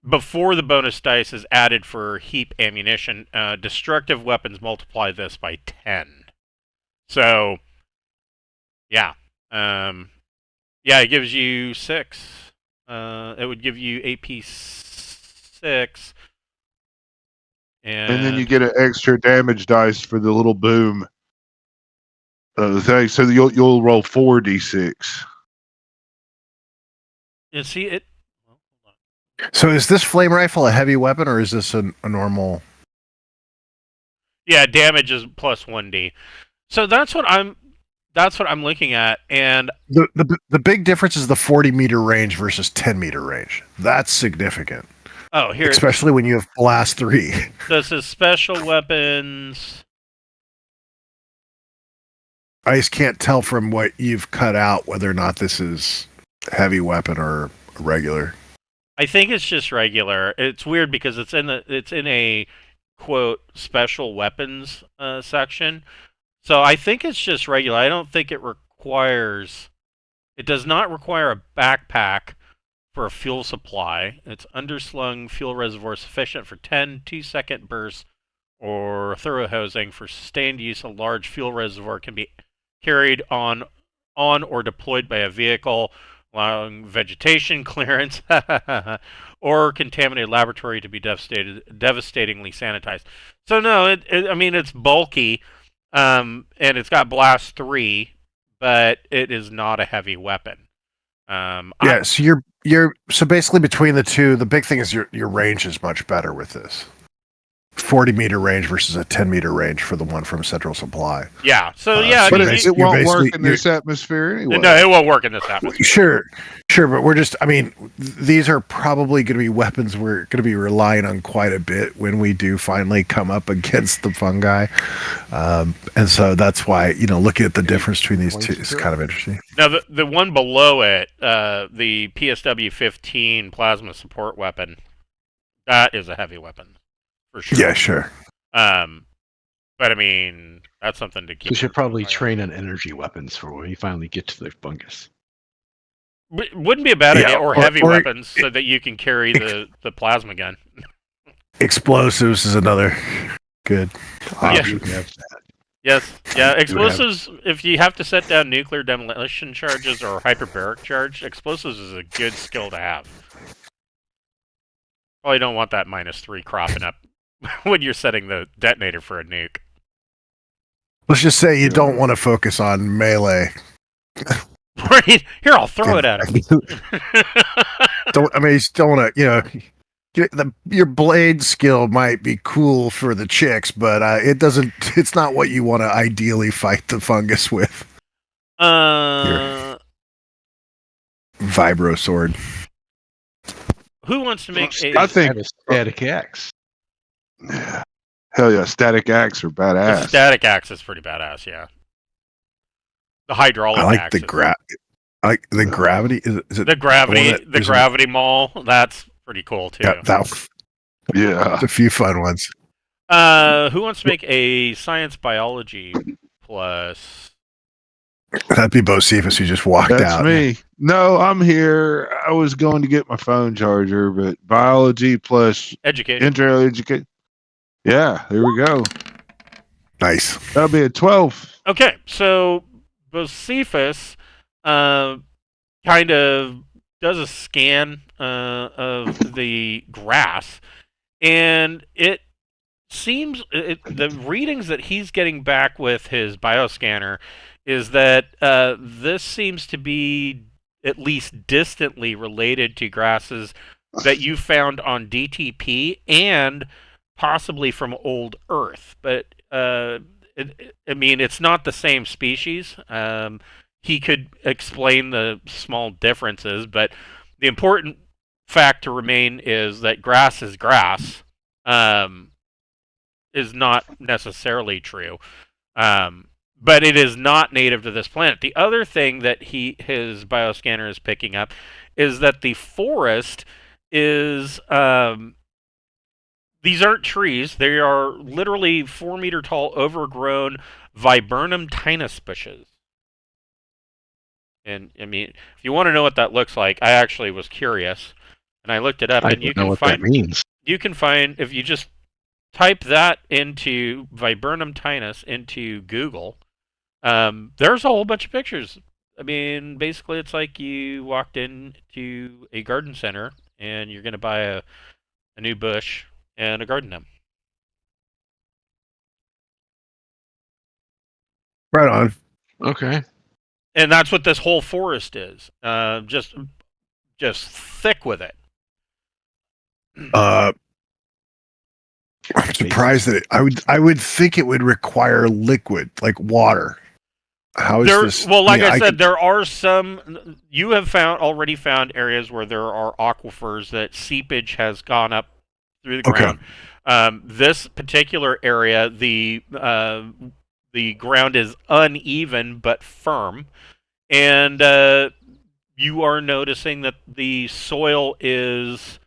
Before the bonus dice is added for heap ammunition, destructive weapons multiply this by 10. So, yeah. It gives you 6. It would give you AP 6. And then you get an extra damage dice for the little boom thing. So you'll roll 4d6. You see it. So is this flame rifle a heavy weapon or is this a normal? Yeah, damage is plus 1d. So that's what I'm looking at, and the big difference is the 40-meter range versus 10-meter range. That's significant. Oh, here, especially when you have blast 3. This is special weapons. I just can't tell from what you've cut out whether or not this is a heavy weapon or regular. I think it's just regular. It's weird because it's in a quote special weapons section. So I think it's just regular. I don't think it requires It does not require a backpack for a fuel supply. Its underslung fuel reservoir sufficient for 10 2-second bursts or thorough hosing. For sustained use, a large fuel reservoir can be carried on or deployed by a vehicle, allowing vegetation clearance or contaminated laboratory to be devastatingly sanitized. So no, I mean it's bulky, and it's got blast 3, but it is not a heavy weapon. Yeah, so you're so basically between the two, the big thing is your range is much better with this. 40-meter range versus a 10-meter range for the one from Central Supply. Yeah, so so But you're it won't work in you're- this atmosphere anyway. no, it won't work in this atmosphere. Sure, but we're just, I mean, these are probably going to be weapons we're going to be relying on quite a bit when we do finally come up against the fungi. And so that's why, looking at the difference between these two is kind of interesting. Now, the one below it, the PSW-15 plasma support weapon, that is a heavy weapon, for sure. Yeah, sure. But I mean, that's something to keep. We should probably eye on. train on energy weapons for when we finally get to the fungus. Wouldn't be a bad idea, or heavy or- weapons, so that you can carry the plasma gun. Explosives is another good option. We have that. Yes, yeah, explosives, if you have to set down nuclear demolition charges or hyperbaric charge, explosives is a good skill to have. Probably don't want that -3 cropping up when you're setting the detonator for a nuke. Let's just say you don't want to focus on melee. Right? Here, I'll throw it at him. You still want to, your blade skill might be cool for the chicks, but it's not what you want to ideally fight the fungus with. Vibro sword. Who wants to make I think- a static axe. Yeah. Hell yeah, static axe are the badass. static axe is pretty badass, yeah. The hydraulic I like axe. I like the gravity. Is it The gravity, one that the is- gravity maul, that's pretty cool too. Yeah, that's Yeah. a few fun ones. Who wants to make a science biology plus? That'd be Bocephus who just walked That's out. me. No, I'm here. I was going to get my phone charger, but biology plus Educate. intro educate. Yeah, here we go. Nice. That'll be a 12. Okay, so Bocephus kind of does a scan of the grass, and it seems the readings that he's getting back with his bioscanner is that this seems to be at least distantly related to grasses that you found on DTP and possibly from old Earth. But I mean, it's not the same species. He could explain the small differences, but the important fact to remain is that grass is grass. Is not necessarily true. But it is not native to this planet. The other thing that his bioscanner is picking up is that the forest is these aren't trees. They are literally 4-meter tall, overgrown viburnum tinus bushes. And I mean, if you want to know what that looks like, I actually was curious, and I looked it up, I and don't know what that means. you can find if you just type that into viburnum tinus into Google. There's a whole bunch of pictures. I mean, basically, it's like you walked into a garden center and you're going to buy a new bush and a garden gnome. Right on. Okay. And that's what this whole forest is. Just thick with it. I'm surprised that I would think it would require liquid, like water. How is this? Well, like I I said, could- there are some. You have already found areas where there are aquifers that seepage has gone up through the Okay. ground. This particular area, the ground is uneven but firm, and you are noticing that the soil is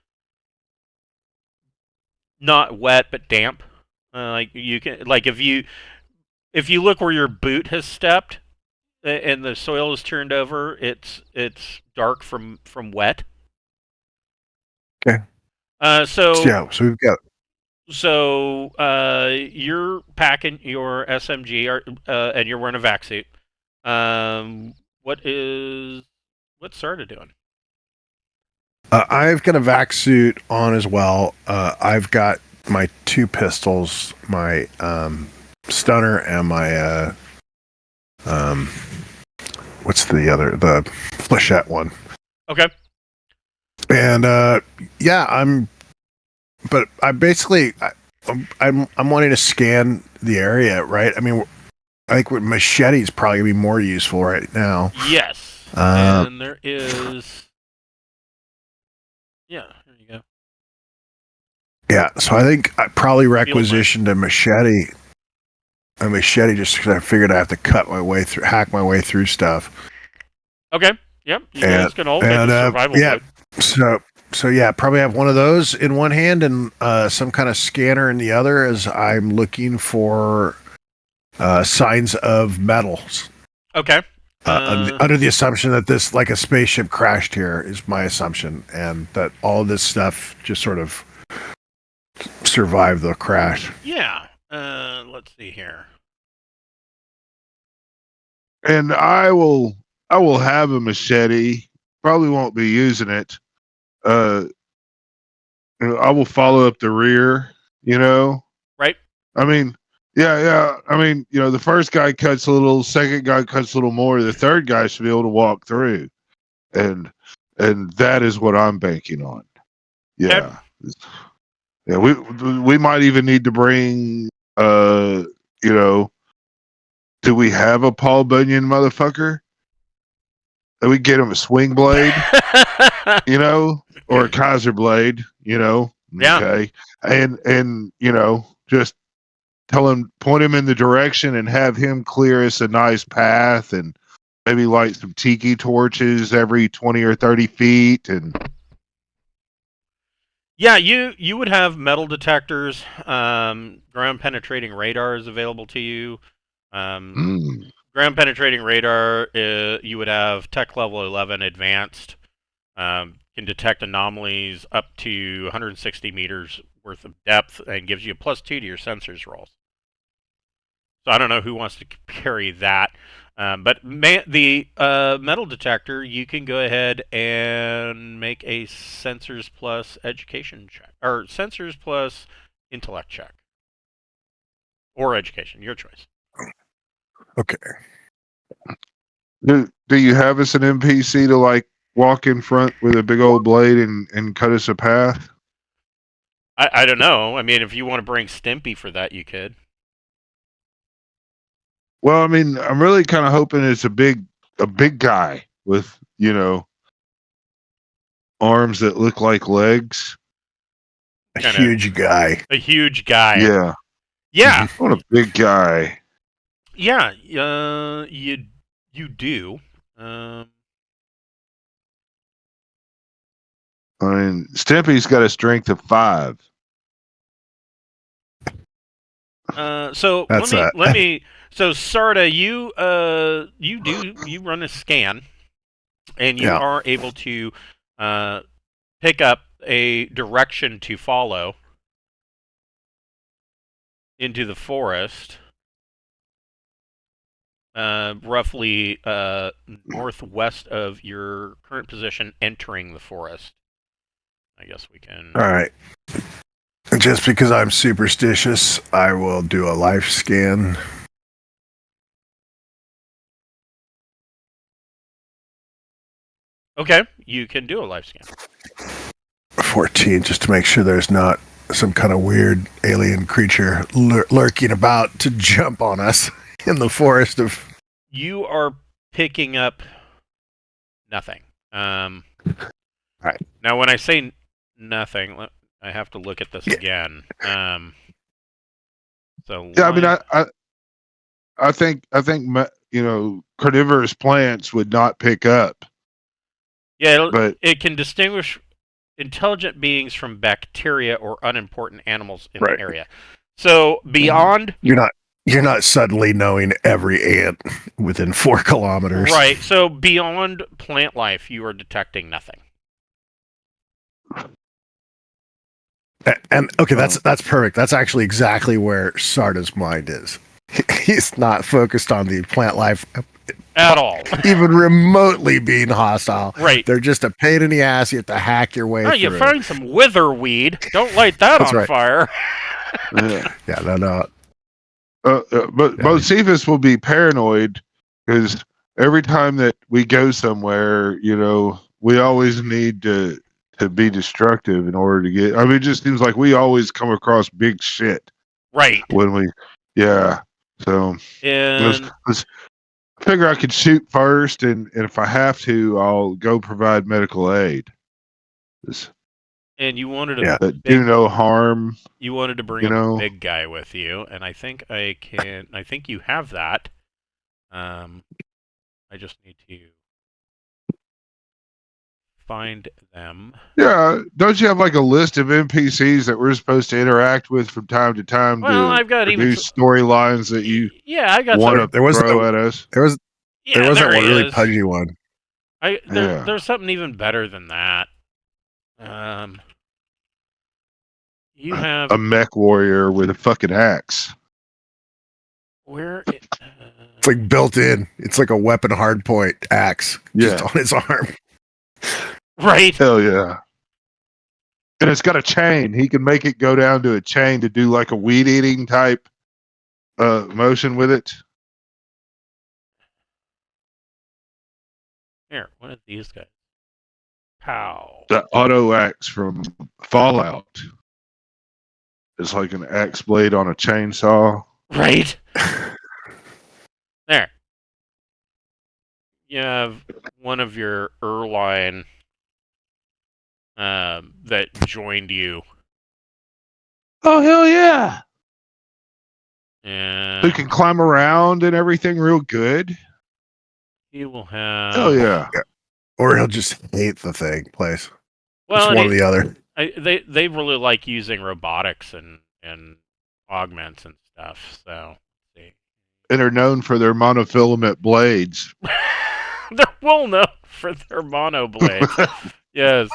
not wet but damp. Like you can, like if you look where your boot has stepped, and the soil is turned over, it's dark from wet. Okay. So Yeah, so we've got you're packing your SMG, and you're wearing a vac suit. What's Sarda doing? I've got a vac suit on as well. I've got my 2 pistols, my stunner, and my what's the other, the flechette one. Okay. And but I'm wanting to scan the area, right? I mean, I think with machete is probably gonna be more useful right now. Yes. And there is. Yeah, there you go. Yeah, so I think I probably requisitioned a machete. A machete, just because I figured I have to hack my way through stuff. Okay. Yep. You guys can all make a survival mode. So yeah, probably have one of those in one hand and some kind of scanner in the other, as I'm looking for signs of metals. Okay. Under the assumption that this, like a spaceship, crashed here, is my assumption, and that all this stuff just sort of survived the crash. Yeah. Let's see here. And I will have a machete. Probably won't be using it. I will follow up the rear. Right. I mean, yeah. I mean, the first guy cuts a little, second guy cuts a little more. The third guy should be able to walk through, and that is what I'm banking on. Yeah, yeah. We might even need to bring. Do we have a Paul Bunyan motherfucker? That we get him a swing blade, or a Kaiser blade, Yeah. Okay, and just point him in the direction and have him clear us a nice path, and maybe light some tiki torches every 20 or 30 feet, and yeah, you would have metal detectors, ground penetrating radars available to you. Ground penetrating radar, you would have tech level 11 advanced. Can detect anomalies up to 160 meters worth of depth and gives you a +2 to your sensors rolls. So I don't know who wants to carry that. But the metal detector, you can go ahead and make a sensors plus education check, or sensors plus intellect check, or education, your choice. Okay. do you have us an NPC to walk in front with a big old blade and cut us a path? I don't know. I mean, if you want to bring Stimpy for that, you could. Well, I mean, I'm really kind of hoping it's a big guy with, arms that look like legs. A huge guy. A huge guy. Yeah. Yeah. I want a big guy. Yeah. You do. I mean, Stimpy's got a strength of 5. So That's let me. So Sarda, you run a scan, and you are able to pick up a direction to follow into the forest, roughly northwest of your current position, entering the forest. I guess we can. All right. Just because I'm superstitious, I will do a life scan. Okay, you can do a life scan. 14, just to make sure there's not some kind of weird alien creature lurking about to jump on us in the forest of... You are picking up nothing. Right. Now, when I say nothing, I have to look at this again. So yeah, I mean, I think carnivorous plants would not pick up. Yeah, but it can distinguish intelligent beings from bacteria or unimportant animals in the area. So beyond You're not You're not suddenly knowing every ant within 4 kilometers. Right. So beyond plant life, you are detecting nothing. And okay, that's perfect. That's actually exactly where Sarda's mind is. He's not focused on the plant life At all. even remotely being hostile. Right. They're just a pain in the ass. You have to hack your way Oh, through. you find some witherweed. Don't light that That's on right. fire. Yeah, no. But Cephas will be paranoid because every time that we go somewhere, we always need to be destructive in order to get. I mean, it just seems like we always come across big shit Right. when we. Yeah. So And I figure I could shoot first, and if I have to, I'll go provide medical aid. you wanted That do no harm. You wanted to bring a big guy with you, and I think I can. I think you have that. I just need to find them. Yeah, don't you have like a list of NPCs that we're supposed to interact with from time to time Well, to I've got produce storylines that you I got want some. to throw at us? There was Yeah, that one really is. pudgy one. There's something even better than that. You have A mech warrior with a fucking axe. where It's like built in. It's like a weapon hardpoint axe just on his arm. right. Hell yeah. And it's got a chain. He can make it go down to a chain to do like a weed eating type motion with it. Here, what are these guys? Pow. The auto axe from Fallout. It's like an axe blade on a chainsaw. Right. There. You have one of your Erline that joined you. Oh, hell yeah. And Who can climb around and everything real good. he will have. Hell yeah. Or he'll just hate the place. Well, it's one or the other. They really like using robotics and augments and stuff. So, And are known for their monofilament blades. they're well known for their mono blades. Yes.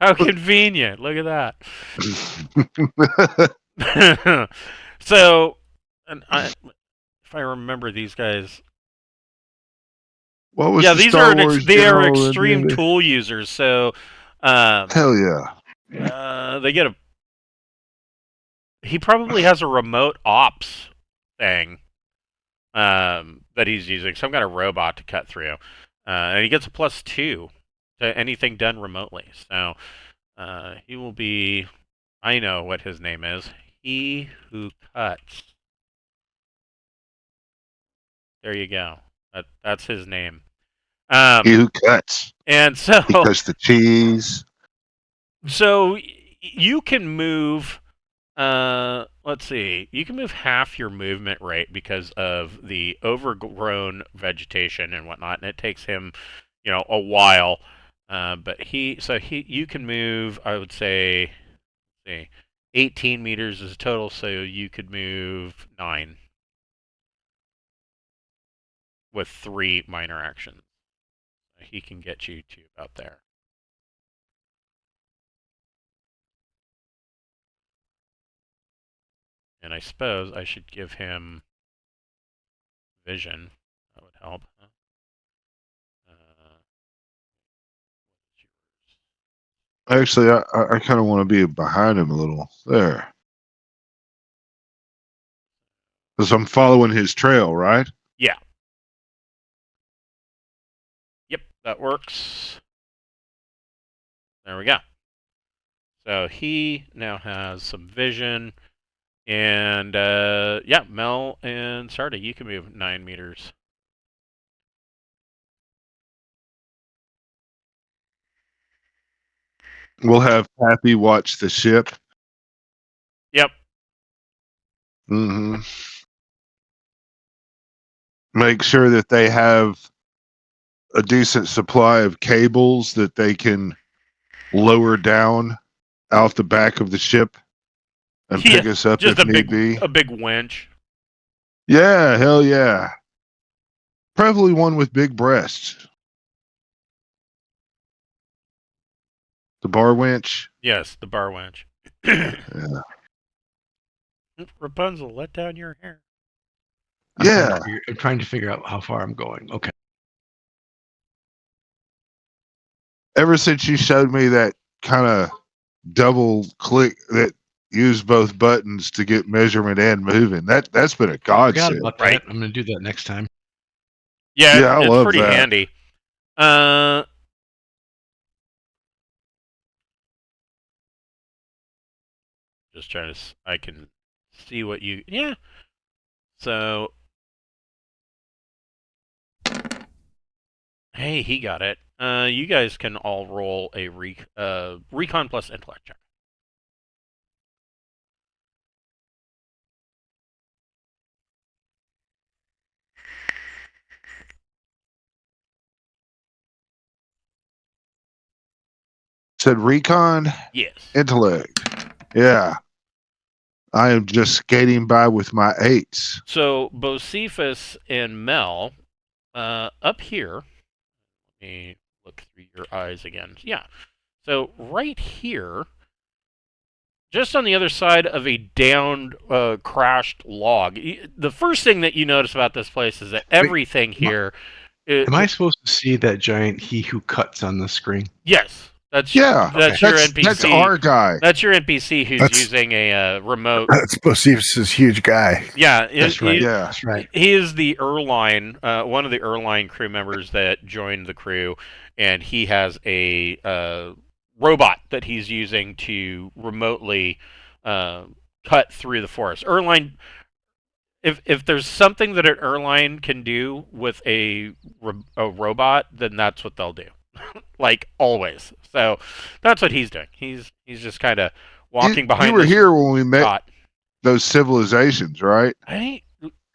How convenient! Look at that. So, if I remember these guys. What was These are extreme tool users. So, hell yeah. They get he probably has a remote ops thing that he's using. Some kind of robot to cut through, and he gets a +2 to anything done remotely. So he will be. I know what his name is. He who cuts. There you go. That's his name. He who cuts. And so he cuts the cheese. So you can move. Let's see. You can move half your movement rate because of the overgrown vegetation and whatnot, and it takes him, a while. But you can move. I would say, 18 meters is total, so you could move 9 with 3 minor actions. He can get you to about there. And I suppose I should give him vision. That would help. Actually, I kind of want to be behind him a little. There. Because I'm following his trail, right? Yeah. Yep, that works. There we go. So he now has some vision. And, Mel and Sarda, you can move 9 meters. We'll have Pappy watch the ship. Yep. Mm-hmm. Make sure that they have a decent supply of cables that they can lower down out the back of the ship and pick us up just if need be? a big winch. Yeah, hell yeah. Preferably one with big breasts. The bar winch. Yes, the bar winch. Yeah. Rapunzel, let down your hair. Yeah. I'm trying to figure out how far I'm going. Okay. Ever since you showed me that kind of double click that used both buttons to get measurement and moving, that's been a Forgot godsend. about Right. that. I'm going to do that next time. Yeah, Yeah, I it's love pretty that. handy. Just trying to. I can see what you. Yeah. So. Hey, he got it. You guys can all roll a recon plus intellect check. Said recon, Yes. intellect. Yeah. I am just skating by with my 8s. So Bocephus and Mel, up here. Let me look through your eyes again. Yeah. So right here, just on the other side of a downed, crashed log. The first thing that you notice about this place is that everything here. Am I supposed to see that giant he who cuts on the screen? Yes, that's Yeah. That's your That's, NPC. that's our guy. That's your NPC who's That's- using a remote. That's Bocephus' huge guy. Yeah, That's right. Yeah. That's right. He is the Erline, one of the Erline crew members that joined the crew, and he has a robot that he's using to remotely cut through the forest. Erline, if there's something that an Erline can do with a robot, then that's what they'll do, like always. So that's what he's doing. He's just kind of walking behind. You were this here when we met bot. those civilizations, right?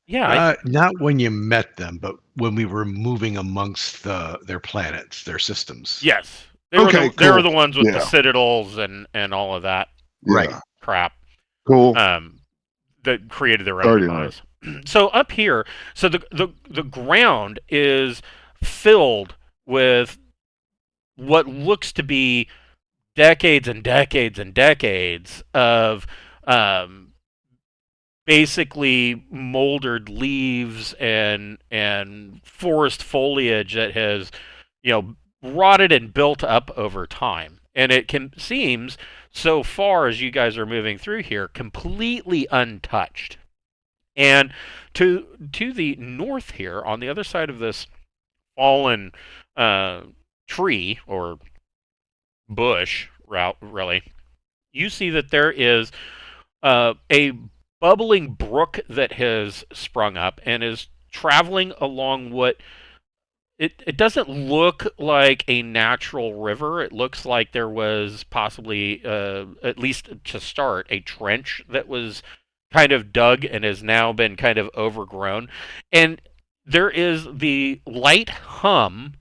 Yeah, Not when you met them, but when we were moving amongst their planets, their systems. yes. They were Okay, they were cool. the ones with the Yeah. citadels and all of that Right. Yeah. crap. Cool. That created their own Sorry to demise. So up here, so the ground is filled with what looks to be decades and decades and decades of basically moldered leaves and forest foliage that has, rotted and built up over time. And it seems, so far as you guys are moving through here, completely untouched. And to the north here, on the other side of this fallen tree or bush route, really, you see that there is a bubbling brook that has sprung up and is traveling along what it doesn't look like a natural river. It looks like there was possibly, at least to start, a trench that was kind of dug and has now been kind of overgrown. And there is the light hum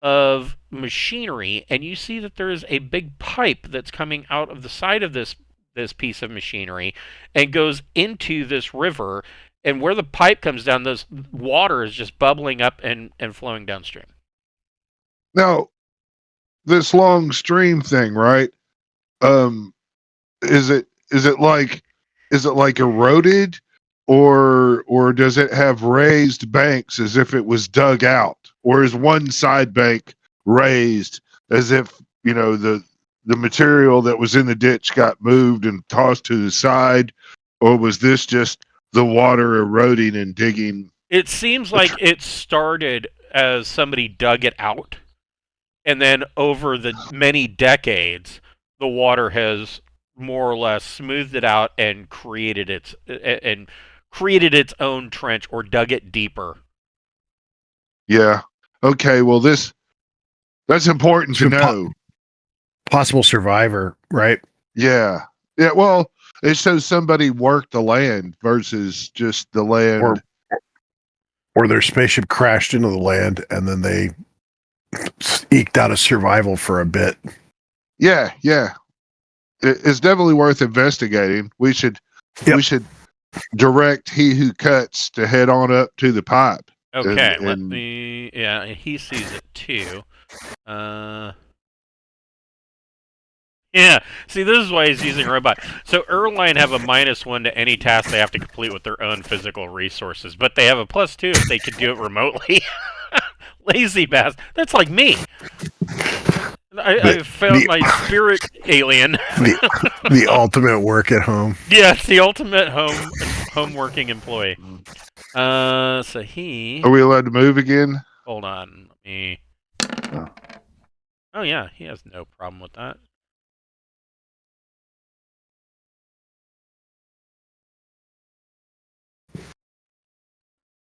of machinery, and you see that there is a big pipe that's coming out of the side of this piece of machinery and goes into this river. And where the pipe comes down, this water is just bubbling up and flowing downstream. Now, this long stream thing, right? Is it like eroded, or does it have raised banks as if it was dug out, or is one side bank raised as if the material that was in the ditch got moved and tossed to the side, or was this just the water eroding and digging? It seems like it started as somebody dug it out, and then over the many decades, the water has more or less smoothed it out and created its own trench or dug it deeper. Yeah. Okay. Well, that's important to know. Possible survivor, right? Yeah. Yeah. Well, it shows somebody worked the land versus just the land. Or their spaceship crashed into the land and then they eked out a survival for a bit. Yeah. Yeah. it's definitely worth investigating. We should direct he who cuts to head on up to the pipe. Okay, let and me. Yeah, he sees it too. Yeah, see, this is why he's using robot. So Erline have a -1 to any task they have to complete with their own physical resources, but they have a +2 if they could do it remotely. Lazy bastard. That's like me. I found my spirit alien. The ultimate work at home. Yeah, it's the ultimate home working employee. So he. are we allowed to move again? Hold on, let me. Oh yeah, he has no problem with that.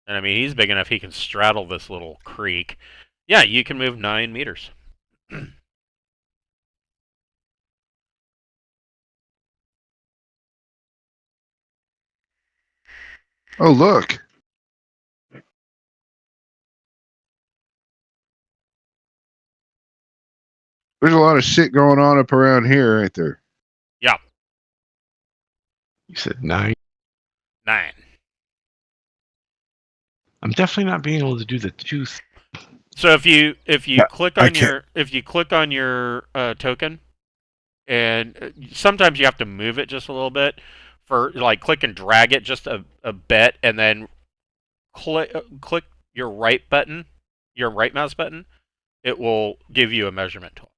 And I mean, he's big enough he can straddle this little creek. Yeah, you can move 9 meters. Oh, look. There's a lot of shit going on up around here, ain't there? Yeah, You said 9. 9. I'm definitely not being able to do the tooth. So if you click I on your token, and sometimes you have to move it just a little bit, for like click and drag it just a bit, and then click your right button, your right mouse button, it will give you a measurement tool.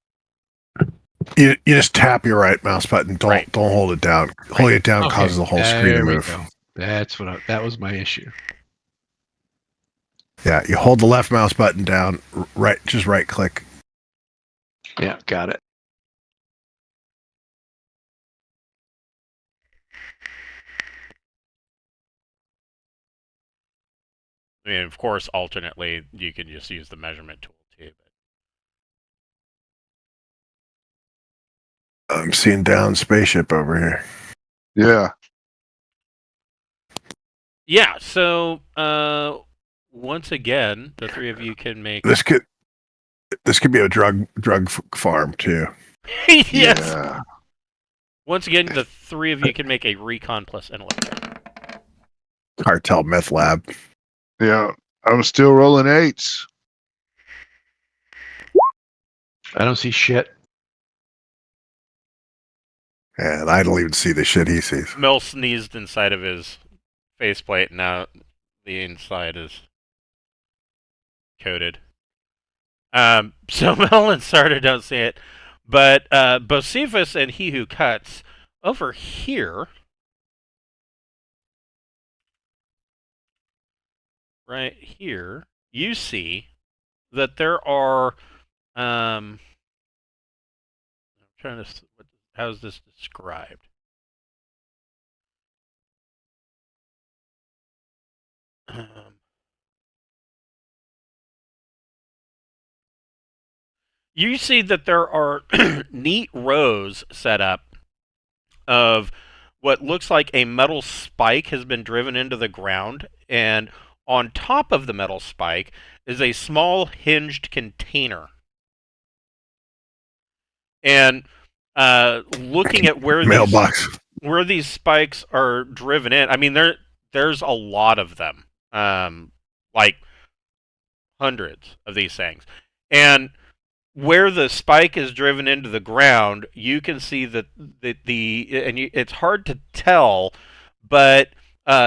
You just tap your right mouse button. Don't hold it down. Holding it down causes the whole screen to there we move. go. That was my issue. Yeah, you hold the left mouse button down. Just right click. Yeah, got it. I mean, of course, alternately, you can just use the measurement tool too. But I'm seeing down spaceship over here. Yeah. yeah, so once again, the three of you can make. This could be a drug farm too. Yes. Yeah. Once again, the three of you can make a recon plus intellect. Cartel meth lab. Yeah. I'm still rolling 8s. I don't see shit. And I don't even see the shit he sees. Mel sneezed inside of his faceplate, and now the inside is coated. So Mel and Sarda don't see it, but Bocephus and He Who Cuts over here, right here, you see that there are. I'm trying to. How's this described? You see that there are neat rows set up of what looks like a metal spike has been driven into the ground, and on top of the metal spike is a small hinged container. And looking at where where these spikes are driven in, I mean there's a lot of them, like hundreds of these things, and where the spike is driven into the ground, you can see that it's hard to tell, but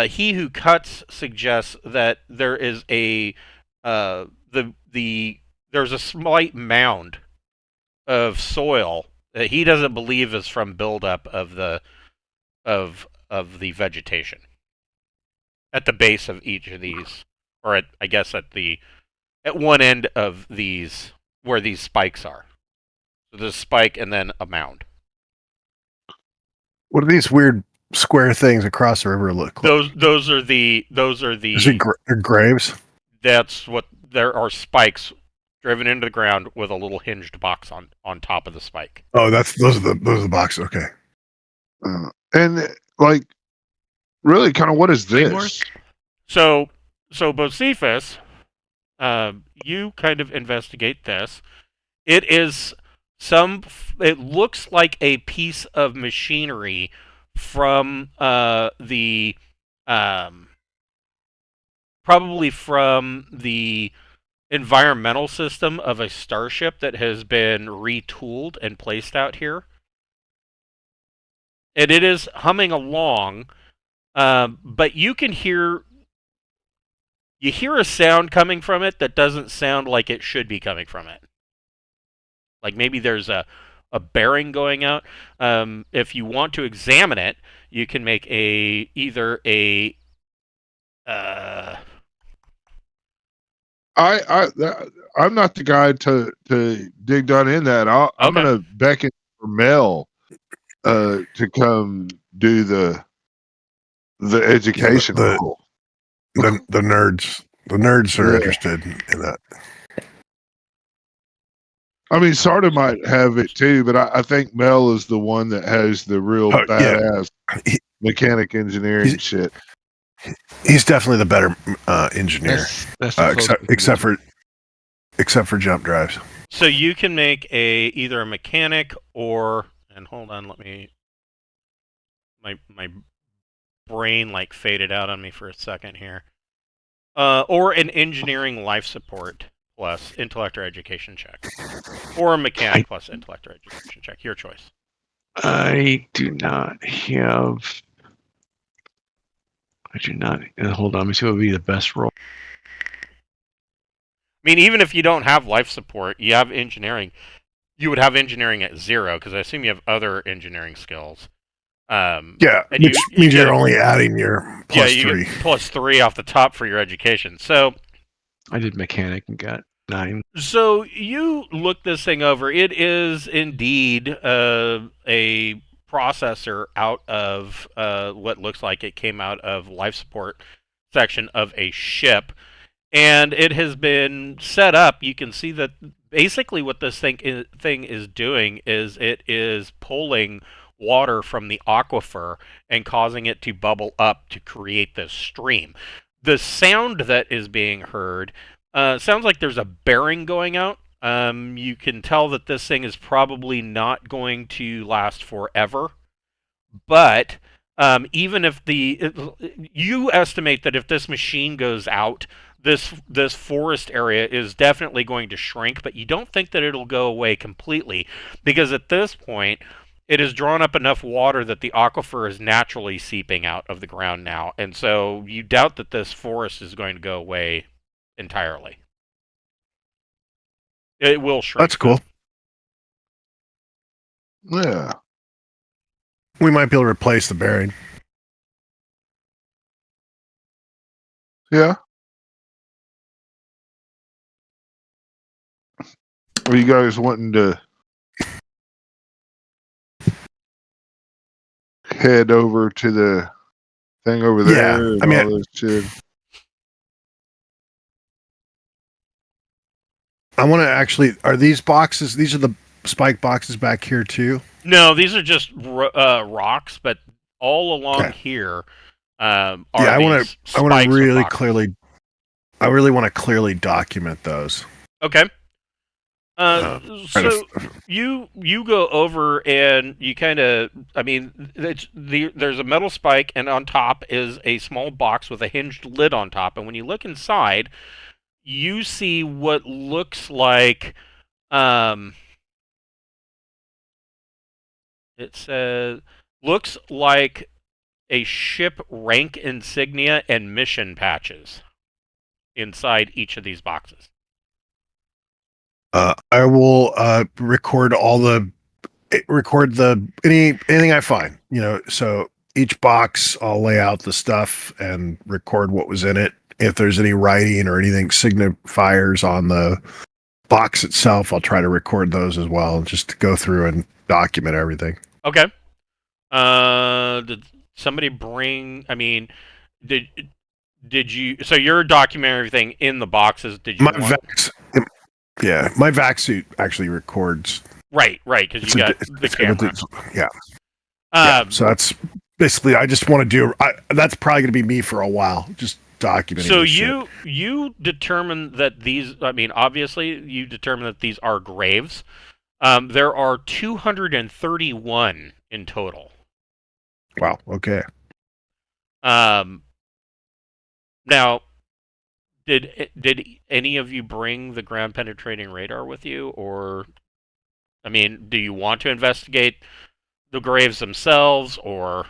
He Who Cuts suggests that there is there's a slight mound of soil that he doesn't believe is from buildup of the vegetation at the base of each of these, or I guess at one end of these where these spikes are. So there's a spike and then a mound. What are these weird square things across the river look like? Those are the Is it graves? That's what there are, spikes driven into the ground with a little hinged box on top of the spike. Oh, those are the boxes. Okay. And like, really, kind of, what is this? So Bocephus, you kind of investigate this. It is It looks like a piece of machinery from the probably from the environmental system of a starship that has been retooled and placed out here. And it is humming along, but you hear a sound coming from it that doesn't sound like it should be coming from it. Like maybe there's a bearing going out. If you want to examine it, you can make either a I'm not the guy to dig down in that. I'm Okay. gonna beckon for Mel to come do the education. The nerds. The nerds are Yeah. interested in that. I mean, Sarda might have it too, but I think Mel is the one that has the real Oh, yeah. badass mechanic engineering shit. He's definitely the better engineer, That's the except for jump drives. So you can make either a mechanic or, and hold on, let me, my brain like faded out on me for a second here, or an engineering life support plus intellect or education check, or a mechanic plus intellect or education check. Your choice. I do not have. I do not. Hold on, let me see what would be the best roll. I mean, even if you don't have life support, you have engineering. You would have engineering at 0 because I assume you have other engineering skills. Yeah, and which means you're only adding your plus you 3. get plus 3 off the top for your education. So I did mechanic and got 9. So you look this thing over. It is indeed a processor out of what looks like it came out of life support section of a ship, and it has been set up. You can see that basically what this thing is doing is it is pulling water from the aquifer and causing it to bubble up to create this stream. The sound that is being heard sounds like there's a bearing going out. You can tell that this thing is probably not going to last forever. But even if you estimate that if this machine goes out, this forest area is definitely going to shrink, but you don't think that it'll go away completely, because at this point it has drawn up enough water that the aquifer is naturally seeping out of the ground now, and so you doubt that this forest is going to go away entirely. It will shrink. That's cool. Yeah. We might be able to replace the bearing. Yeah. Are you guys wanting to head over to the thing over there? Yeah, and I mean, all this shit? I want to actually. Are these boxes? These are the spike boxes back here too. No, these are just rocks, but all along Okay. here Yeah, I want to really clearly. I really want to clearly document those. Okay. So you go over and you kind of, I mean, there's a metal spike, and on top is a small box with a hinged lid on top. And when you look inside, you see what looks like, it says, looks like a ship rank insignia and mission patches inside each of these boxes. I will record anything I find. So each box, I'll lay out the stuff and record what was in it. If there's any writing or anything signifiers on the box itself, I'll try to record those as well, and just go through and document everything. Okay. Did somebody bring? I mean, did you? So you're documenting everything in the boxes. Did you? My vac suit actually records. Right, because you got the camera. Yeah. So that's basically. I just want to do. That's probably going to be me for a while. Just documenting. So you determine that these. I mean, obviously, you determine that these are graves. There are 231 in total. Wow. Okay. Now, did any of you bring the ground penetrating radar with you, or I mean, do you want to investigate the graves themselves, or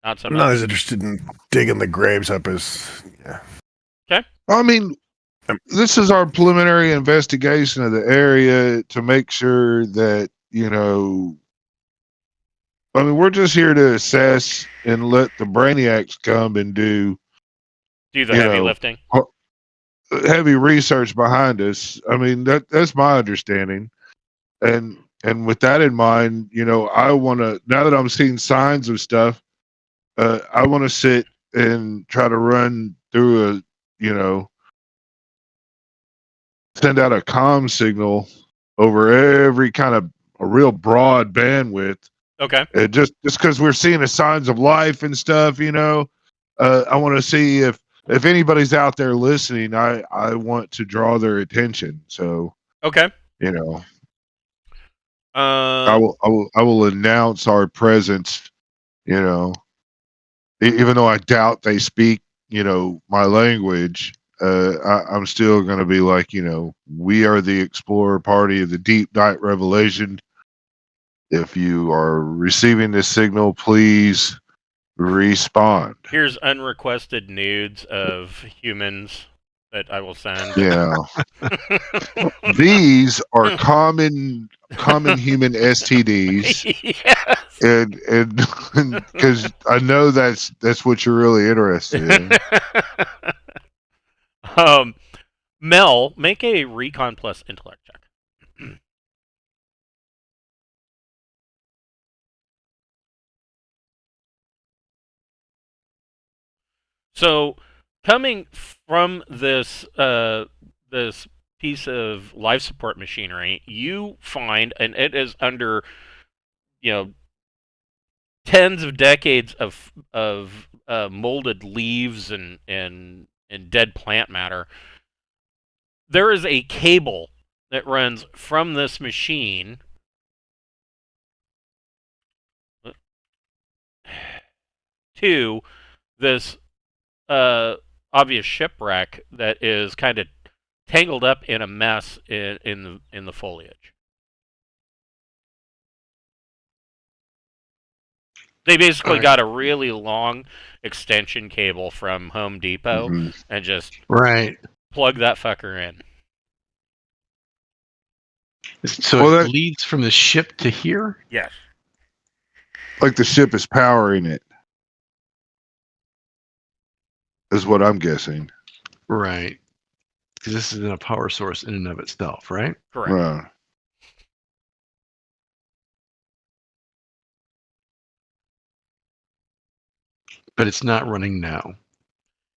not so I'm not much? as interested in digging the graves up as. Yeah. I mean, this is our preliminary investigation of the area to make sure that, I mean, we're just here to assess and let the brainiacs come and do, Do the you heavy know, lifting. heavy research behind us. I mean, that's my understanding. And with that in mind, I want to, now that I'm seeing signs of stuff, I want to sit and try to run through send out a comm signal over every kind of a real broad bandwidth. Okay. And just because we're seeing the signs of life and stuff, I want to see if anybody's out there listening. I want to draw their attention. So, Okay. I will announce our presence. Even though I doubt they speak, my language. I'm still going to be like, we are the explorer party of the Deepnight Revelation. If you are receiving this signal, please respond. Here's unrequested nudes of humans that I will send. Yeah. These are common human STDs, Yes. and because I know that's what you're really interested in. Mel, make a recon plus intellect check. So, coming from this this piece of life support machinery, you find, and it is under, tens of decades of molded leaves and dead plant matter. There is a cable that runs from this machine to this obvious shipwreck that is kind of tangled up in a mess in the foliage. They basically got a really long extension cable from Home Depot and just plug that fucker in. So it leads from the ship to here? Yes. Like the ship is powering it, is what I'm guessing. Right. Because this isn't a power source in and of itself, right? Correct. Right. But it's not running now.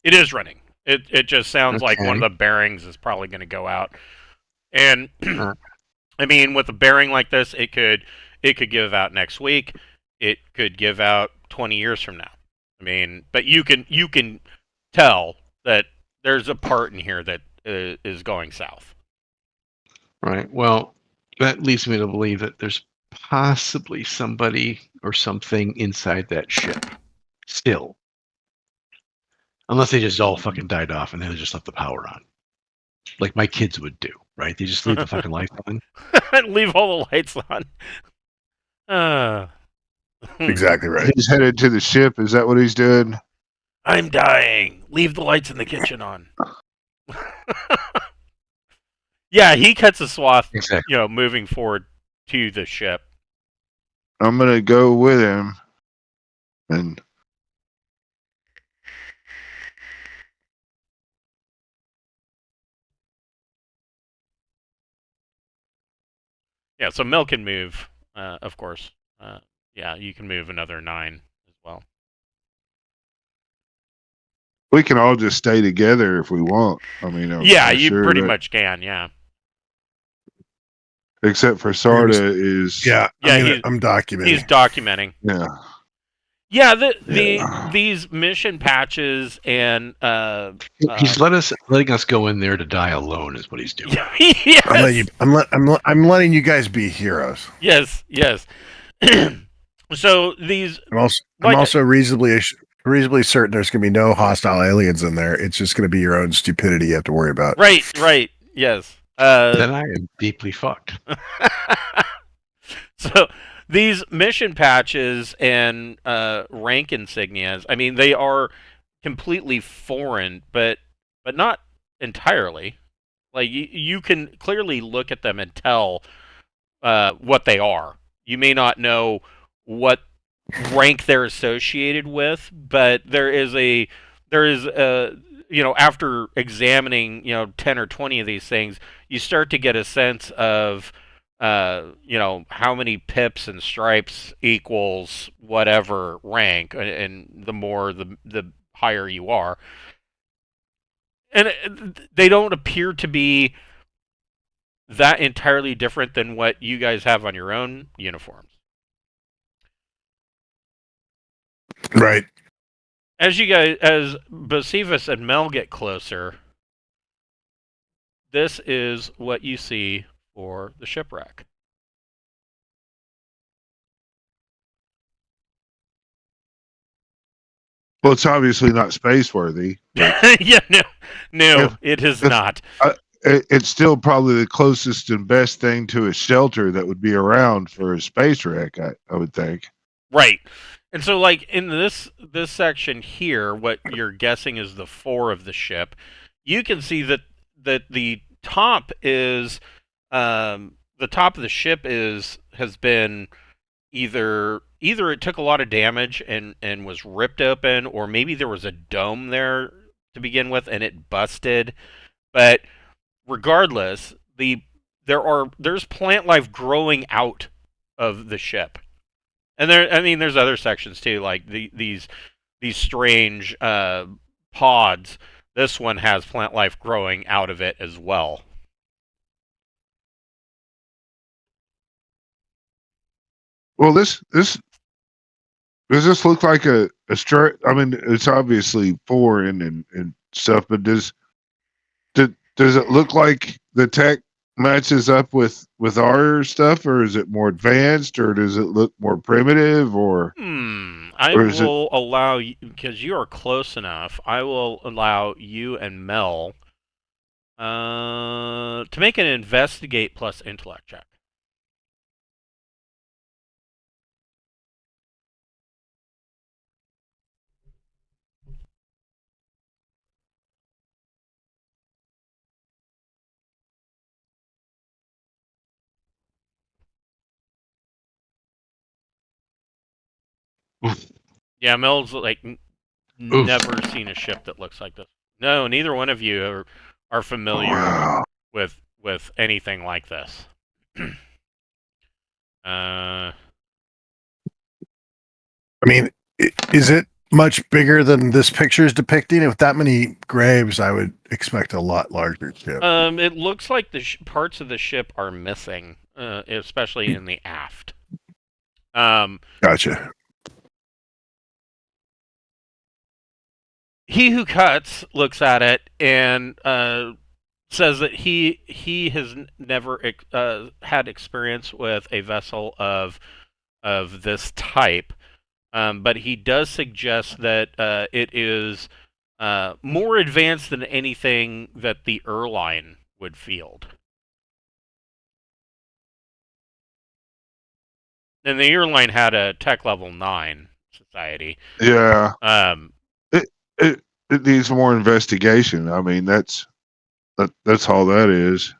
It is running. It just sounds like one of the bearings is probably going to go out. And I mean, with a bearing like this, it could give out next week. It could give out 20 years from now. I mean, but you can tell that there's a part in here that is going south. Right. Well, that leads me to believe that there's possibly somebody or something inside that ship still. Unless they just all fucking died off and then they just left the power on. Like my kids would do, right? They just leave the fucking lights on. Leave all the lights on. Exactly right. He's headed to the ship. Is that what he's doing? I'm dying. Leave the lights in the kitchen on. Yeah, he cuts a swath, Exactly. moving forward to the ship. I'm going to go with him. And yeah, so Mel can move, of course. Yeah, you can move another 9 as well. we can all just stay together if we want. I mean, yeah, you pretty much can, yeah. Except for Sarda is... Yeah, I'm documenting. He's documenting. Yeah. Yeah, Yeah. these mission patches and He's letting us go in there to die alone, is what he's doing. I'm letting you. yes, I'm letting you guys be heroes. yes. So these I'm like also reasonably certain there's going to be no hostile aliens in there. It's just going to be your own stupidity you have to worry about. right, yes. Then I am deeply fucked. So these mission patches and rank insignias, I mean, they are completely foreign, but not entirely. Like you can clearly look at them and tell what they are. You may not know what rank they're associated with, but there is a after examining 10 or 20 of these things, you start to get a sense of how many pips and stripes equals whatever rank, and the more the higher you are, and they don't appear to be that entirely different than what you guys have on your own uniforms. Right. As Bocephus and Mel get closer, this is what you see for the shipwreck. Well, it's obviously not space worthy. Yeah, no, If- it is if- not. It's still probably the closest and best thing to a shelter that would be around for a space wreck. I would think. Right. And so, like in this section here, what you're guessing is the fore of the ship. You can see that the top is the top of the ship has been either it took a lot of damage and was ripped open, or maybe there was a dome there to begin with and it busted. But regardless, there's plant life growing out of the ship. And there's other sections too, like these strange pods. This one has plant life growing out of it as well. Well, does this look like a straight? I mean, it's obviously foreign and stuff, but does it look like the tech matches up with our stuff, or is it more advanced, or does it look more primitive, or I or is it? will allow you, because you are close enough. I will allow you and Mel to make an investigate plus intellect check. Yeah, Mel's like never seen a ship that looks like this. No, neither one of you are familiar Wow. with anything like this. I mean, is it much bigger than this picture is depicting? With that many graves, I would expect a lot larger ship. It looks like the parts of the ship are missing, especially in the aft. Gotcha. He who cuts looks at it and says that he has never had experience with a vessel of this type, but he does suggest that it is more advanced than anything that the Erline would field. And the Erline had a tech level 9 society. Yeah. It needs more investigation. I mean, that's all that is.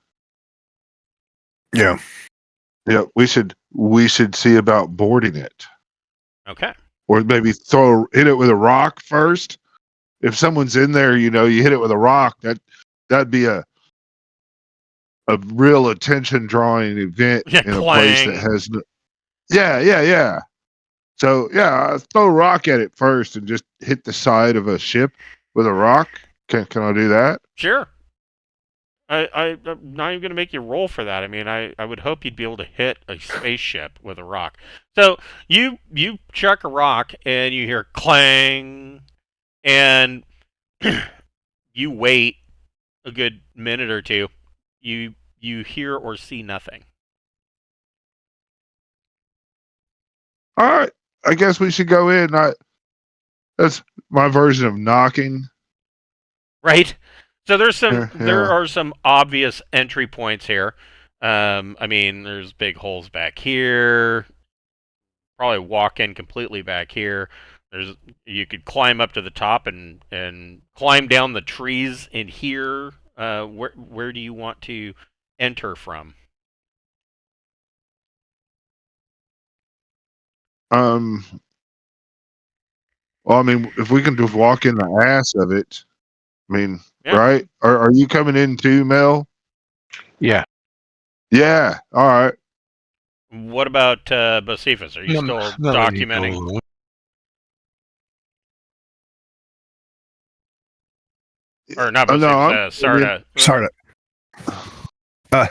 Yeah. Yeah, we should see about boarding it, Okay. or maybe hit it with a rock first. If someone's in there, you hit it with a rock. That'd be a real attention drawing event Yeah, in a clang. place that has. Yeah. So yeah, throw a rock at it first and just hit the side of a ship with a rock. Can I do that? Sure. I'm not even going to make you roll for that. I mean, I would hope you'd be able to hit a spaceship with a rock. So you chuck a rock and you hear clang, and you wait a good minute or two. You hear or see nothing. All right. I guess we should go in. That's my version of knocking. Right? So Yeah. there are some obvious entry points here. I mean, there's big holes back here. Probably walk in completely back here. You could climb up to the top and climb down the trees in here. Where do you want to enter from? Well, I mean, if we can just walk in the ass of it, I mean, Yeah. right? Are you coming in too, Mel? Yeah. Yeah. All right. What about Bocephus? Are you still documenting? Or not Oh, no, Bocephus, Sarda. Sorry. Uh,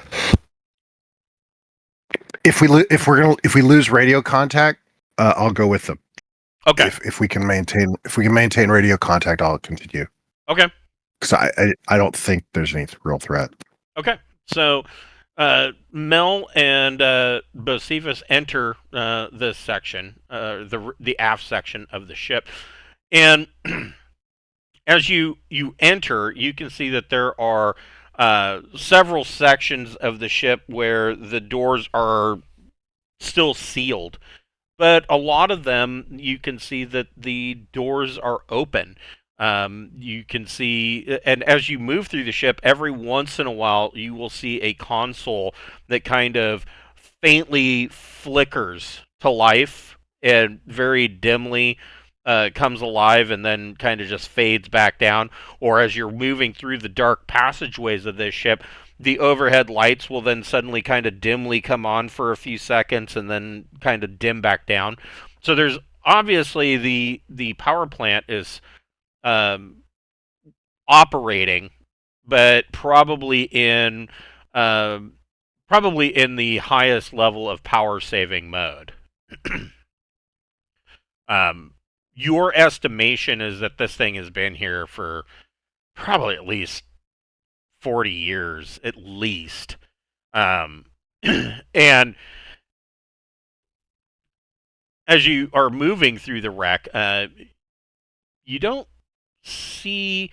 if we lose radio contact, I'll go with them. Okay. If we can maintain radio contact, I'll continue. Okay. Because I don't think there's any real threat. Okay. So Mel and Bocephus enter this section, the aft section of the ship, and as you enter, you can see that there are several sections of the ship where the doors are still sealed, but a lot of them you can see that the doors are open. You can see, and as you move through the ship, every once in a while you will see a console that kind of faintly flickers to life and very dimly comes alive and then kind of just fades back down. Or as you're moving through the dark passageways of this ship, the overhead lights will then suddenly kind of dimly come on for a few seconds and then kind of dim back down. So there's obviously the power plant is operating, but probably in the highest level of power saving mode. Your estimation is that this thing has been here for probably at least 40 years, at least. And as you are moving through the wreck, you don't see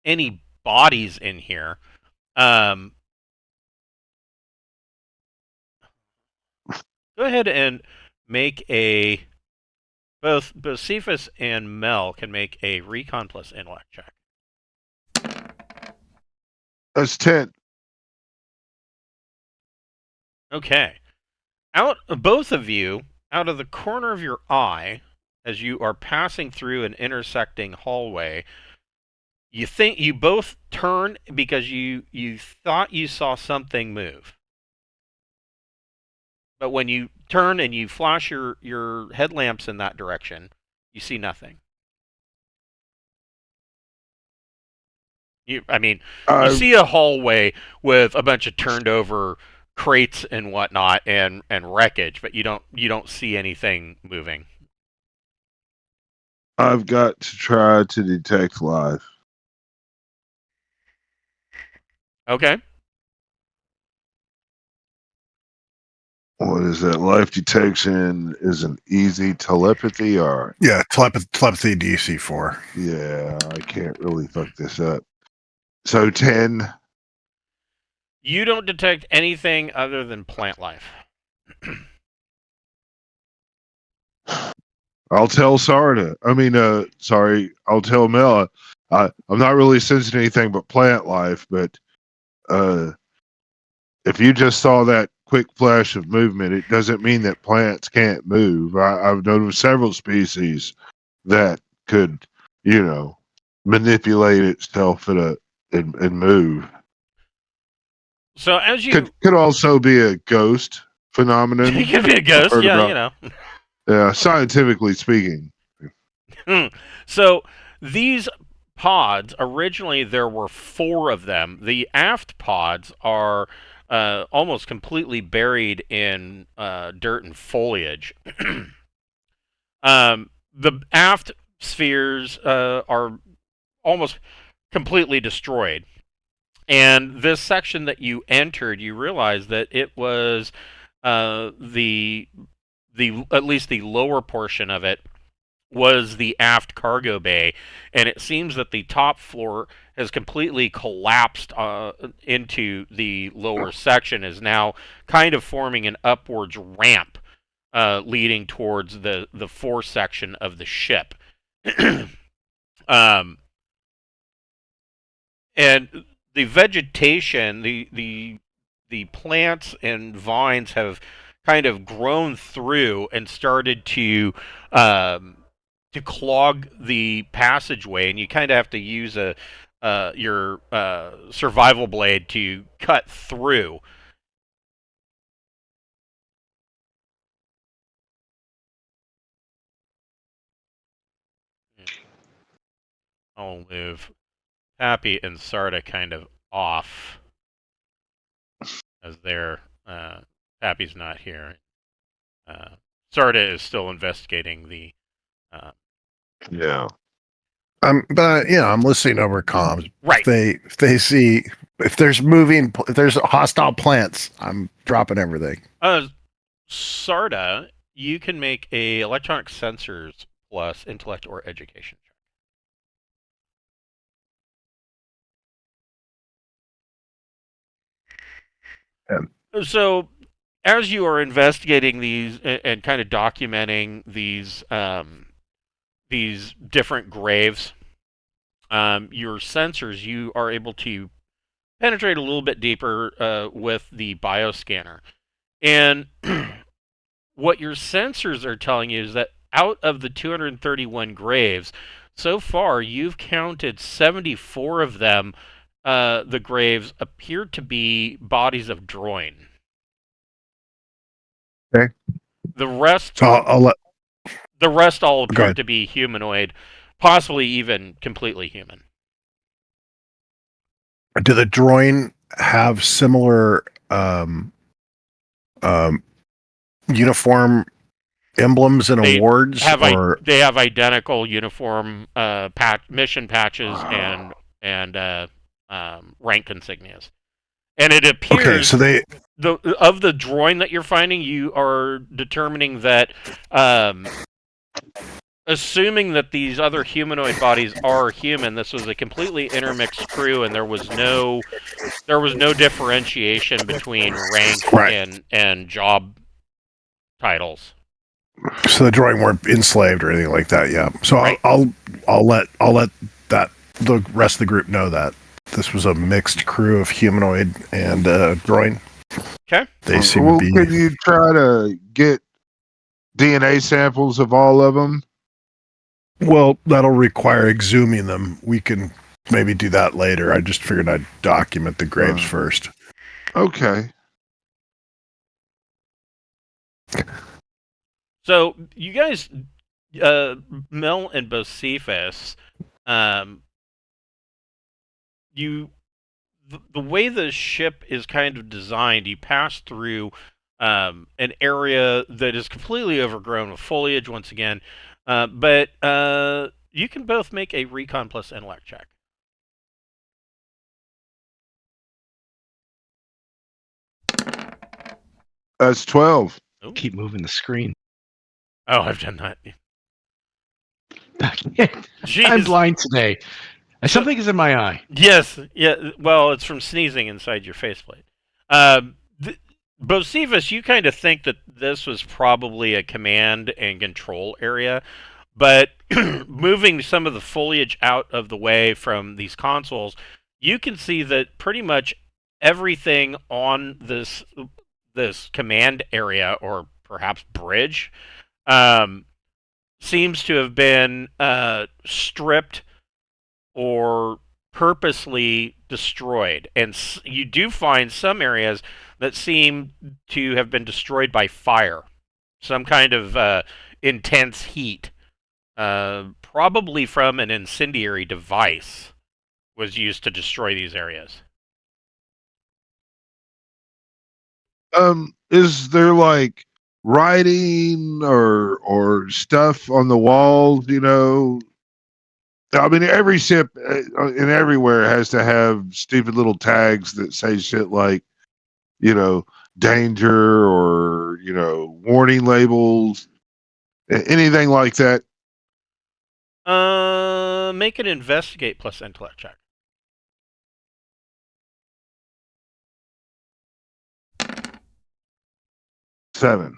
any bodies in here. Go ahead and make both Bocephus and Mel can make a recon plus intellect check. That's 10. Okay. Both of you, out of the corner of your eye, as you are passing through an intersecting hallway, you both turn because you thought you saw something move. But when you turn and you flash your headlamps in that direction, you see nothing. You see a hallway with a bunch of turned over crates and whatnot and wreckage, but you don't see anything moving. I've got to try to detect life. Okay. What is that? Life detection is an easy telepathy, or Yeah, telepathy DC 4. yeah, I can't really fuck this up. So 10. You don't detect anything other than plant life. I'll tell Sarda. I'll tell Mel. I'm not really sensing anything but plant life, but if you just saw that quick flash of movement, it doesn't mean that plants can't move. I've known of several species that could, manipulate itself and move. So as you Could also be a ghost phenomenon. it could be a ghost, yeah, Yeah, scientifically speaking. So these pods, originally there were 4 of them. The aft pods are almost completely buried in dirt and foliage. The aft spheres are almost completely destroyed. And this section that you entered, you realize that it was the at least the lower portion of it was the aft cargo bay, and it seems that the top floor has completely collapsed into the lower section, is now kind of forming an upwards ramp leading towards the fore section of the ship. um, and the vegetation, the plants and vines have kind of grown through and started to clog the passageway, and you kind of have to use your survival blade to cut through. I'll move Pappy and Sarda kind of off as they're Pappy's not here. Sarda is still investigating the. Yeah. But I'm listening over comms. Right. If they see if there's hostile plants, I'm dropping everything. Sarda, you can make a electronic sensors plus intellect or education check. So, as you are investigating these and kind of documenting these different graves, your sensors, you are able to penetrate a little bit deeper with the bioscanner. And what your sensors are telling you is that out of the 231 graves, so far you've counted 74 of them. The graves appear to be bodies of droin. Okay. The rest, the rest all appear to be humanoid, possibly even completely human. Do the droin have similar uniform emblems and awards? They have identical uniform mission patches and rank insignias. And it appears so of the droin that you're finding, you are determining that assuming that these other humanoid bodies are human, this was a completely intermixed crew, and there was no differentiation between rank and job titles. So the droid weren't enslaved or anything like that. Yeah. So I'll let the rest of the group know that this was a mixed crew of humanoid and droid. Okay. They seem to be. Can you try to get DNA samples of all of them? Well, that'll require exhuming them. We can maybe do that later. I just figured I'd document the graves first. Okay. So you guys, Mel and Bocephus, the way the ship is kind of designed, you pass through an area that is completely overgrown with foliage once again, but you can both make a recon plus intellect check. That's 12. Ooh. Keep moving the screen. Oh, I've done that. I'm blind today. Something is in my eye. Yes, yeah. Well, it's from sneezing inside your faceplate. Bocephus, you kind of think that this was probably a command and control area, but moving some of the foliage out of the way from these consoles, you can see that pretty much everything on this command area, or perhaps bridge, seems to have been stripped or purposely destroyed. And you do find some areas that seem to have been destroyed by fire. Some kind of intense heat probably from an incendiary device, was used to destroy these areas. Is there like writing or stuff on the walls? You know, I mean, every ship and everywhere has to have stupid little tags that say shit like, you know, danger or, you know, warning labels, anything like that. Make an investigate plus intellect check. 7.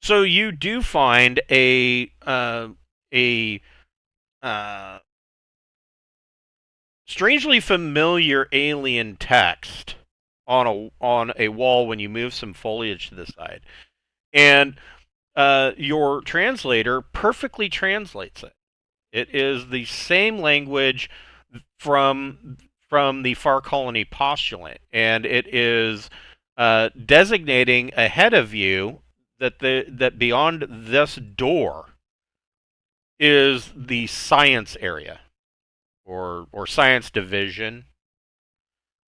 So you do find a strangely familiar alien text on a wall when you move some foliage to the side, and your translator perfectly translates it. It is the same language from the Far Colony postulant, and it is designating ahead of you that beyond this door is the science area or science division.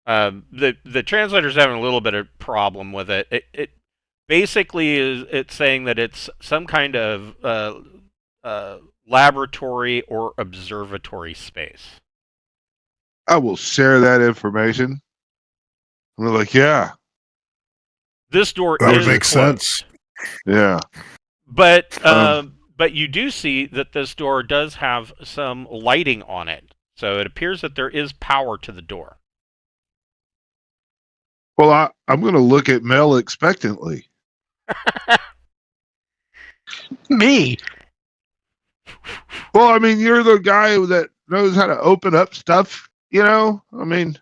The translator's having a little bit of problem with it. It basically it's saying that it's some kind of laboratory or observatory space. I will share that information. And they're like, yeah, This door That would is make closed. sense. yeah. But you do see that this door does have some lighting on it, so it appears that there is power to the door. Well, I'm going to look at Mel expectantly. Me? Well, I mean, you're the guy that knows how to open up stuff, you know? I mean,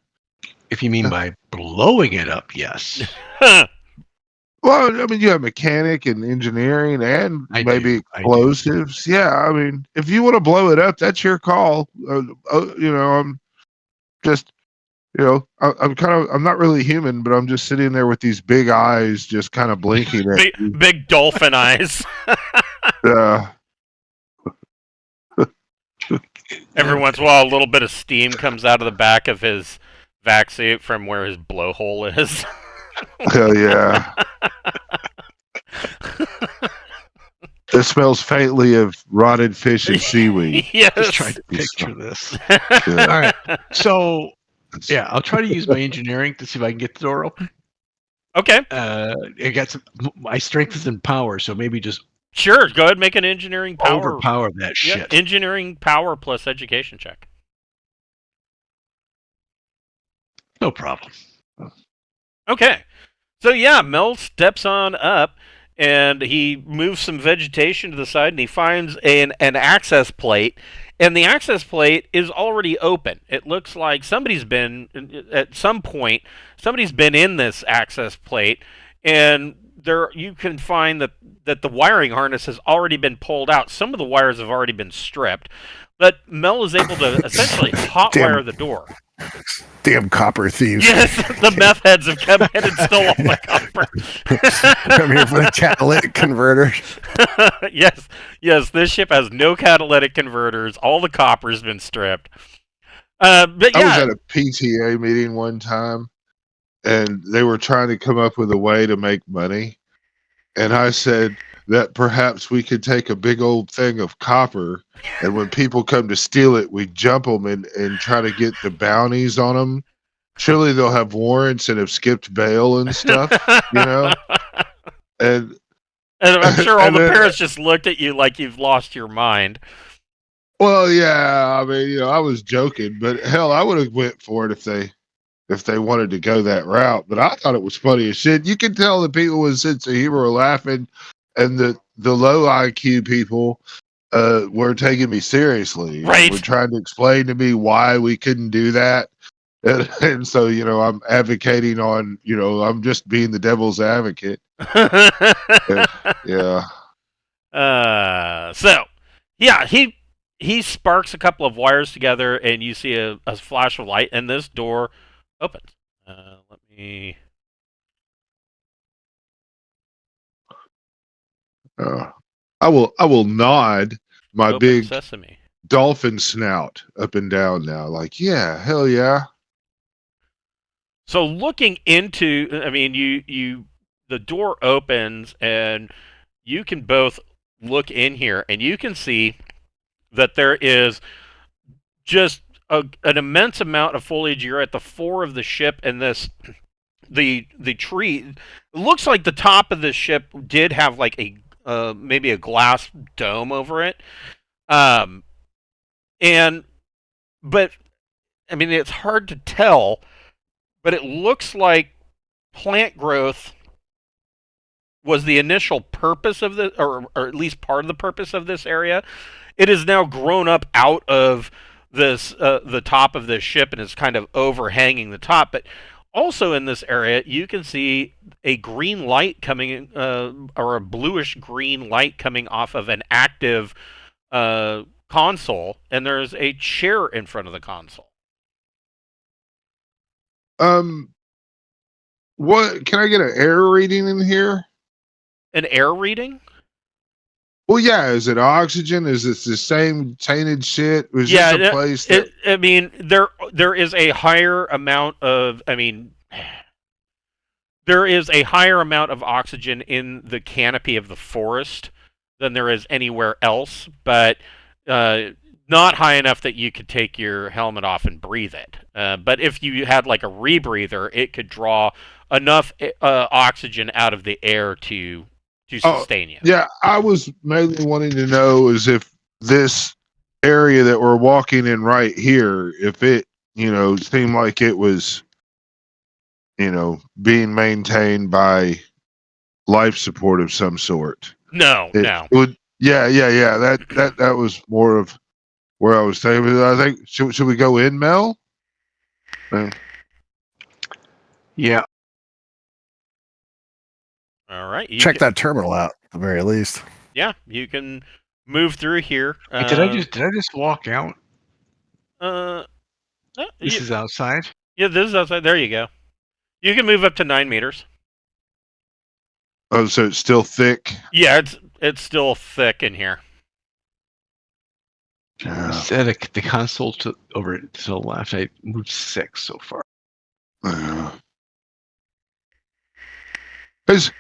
If you mean by blowing it up, yes. well, I mean, you have mechanic and engineering and I maybe do. explosives. Yeah, I mean, if you want to blow it up, that's your call. You know, I'm just, you know, I'm not really human, but I'm just sitting there with these big eyes, just kind of blinking at you. Big dolphin eyes. Uh, Every once in a while, a little bit of steam comes out of the back of his vac suit from where his blowhole is. hell yeah. It smells faintly of rotted fish and seaweed. Yes. Just trying to picture this. Yeah. All right. So, yeah, I'll try to use my engineering to see if I can get the door open. Okay. I got some. My strength is in power, so maybe just Sure. Go ahead and make an engineering power. overpower that Yeah, shit. engineering power plus education check. No problem. Okay. So yeah, Mel steps on up and he moves some vegetation to the side and he finds an access plate. And the access plate is already open. It looks like somebody's been, at some point, somebody's been in this access plate, and there you can find that the wiring harness has already been pulled out. Some of the wires have already been stripped, but Mel is able to essentially hotwire the door. Damn copper thieves. Yes, the meth heads have come in and stole all my copper. Come here for the catalytic converter. yes, this ship has no catalytic converters. All the copper's been stripped. But I was yeah, at a PTA meeting one time, and they were trying to come up with a way to make money. And I said that perhaps we could take a big old thing of copper, and when people come to steal it, we jump them and try to get the bounties on them. Surely they'll have warrants and have skipped bail and stuff, you know? And I'm sure all and the then- parents just looked at you like you've lost your mind. well, yeah, I mean, you know, I was joking, but hell, I would have went for it if they wanted to go that route. But I thought it was funny as shit. You can tell the people with a sense of humor were laughing, and the low IQ people were taking me seriously. Right. Were trying to explain to me why we couldn't do that. And so, you know, I'm advocating on, you know, I'm just being the devil's advocate. Yeah. So yeah, he sparks a couple of wires together, and you see a flash of light, and this door opens. Let me. I will nod my Open big sesame. dolphin snout up and down now. Like, yeah, hell yeah. So looking into, I mean, the door opens and you can both look in here and you can see that there is just an immense amount of foliage. You're at the fore of the ship, and the tree, it looks like the top of the ship did have like a maybe a glass dome over it. Um, and but I mean, it's hard to tell, but it looks like plant growth was the initial purpose of the, or at least part of the purpose of this area. It has now grown up out of this the top of this ship and is kind of overhanging the top. But also in this area, you can see a green light coming, or a bluish green light coming off of an active console, and there's a chair in front of the console. What can I get an air reading in here? An air reading? Well, yeah. Is it oxygen? Is it the same tainted shit? Was Yeah, this a place that? I mean, there is a higher amount of. I mean, there is a higher amount of oxygen in the canopy of the forest than there is anywhere else, but not high enough that you could take your helmet off and breathe it. But if you had like a rebreather, it could draw enough oxygen out of the air to sustain you. Yeah, I was mainly wanting to know is if this area that we're walking in right here, if it, seemed like it was, being maintained by life support of some sort. No. It would, yeah. That was more of where I was saying. I think should we go in, Mel? Yeah. All right. Check that terminal out at the very least. Yeah, you can move through here. Did I just walk out? This is outside? Yeah, this is outside. There you go. You can move up to 9 meters. Oh, so it's still thick? Yeah, it's still thick in here. Set the console over to the left. I moved 6 so far. Is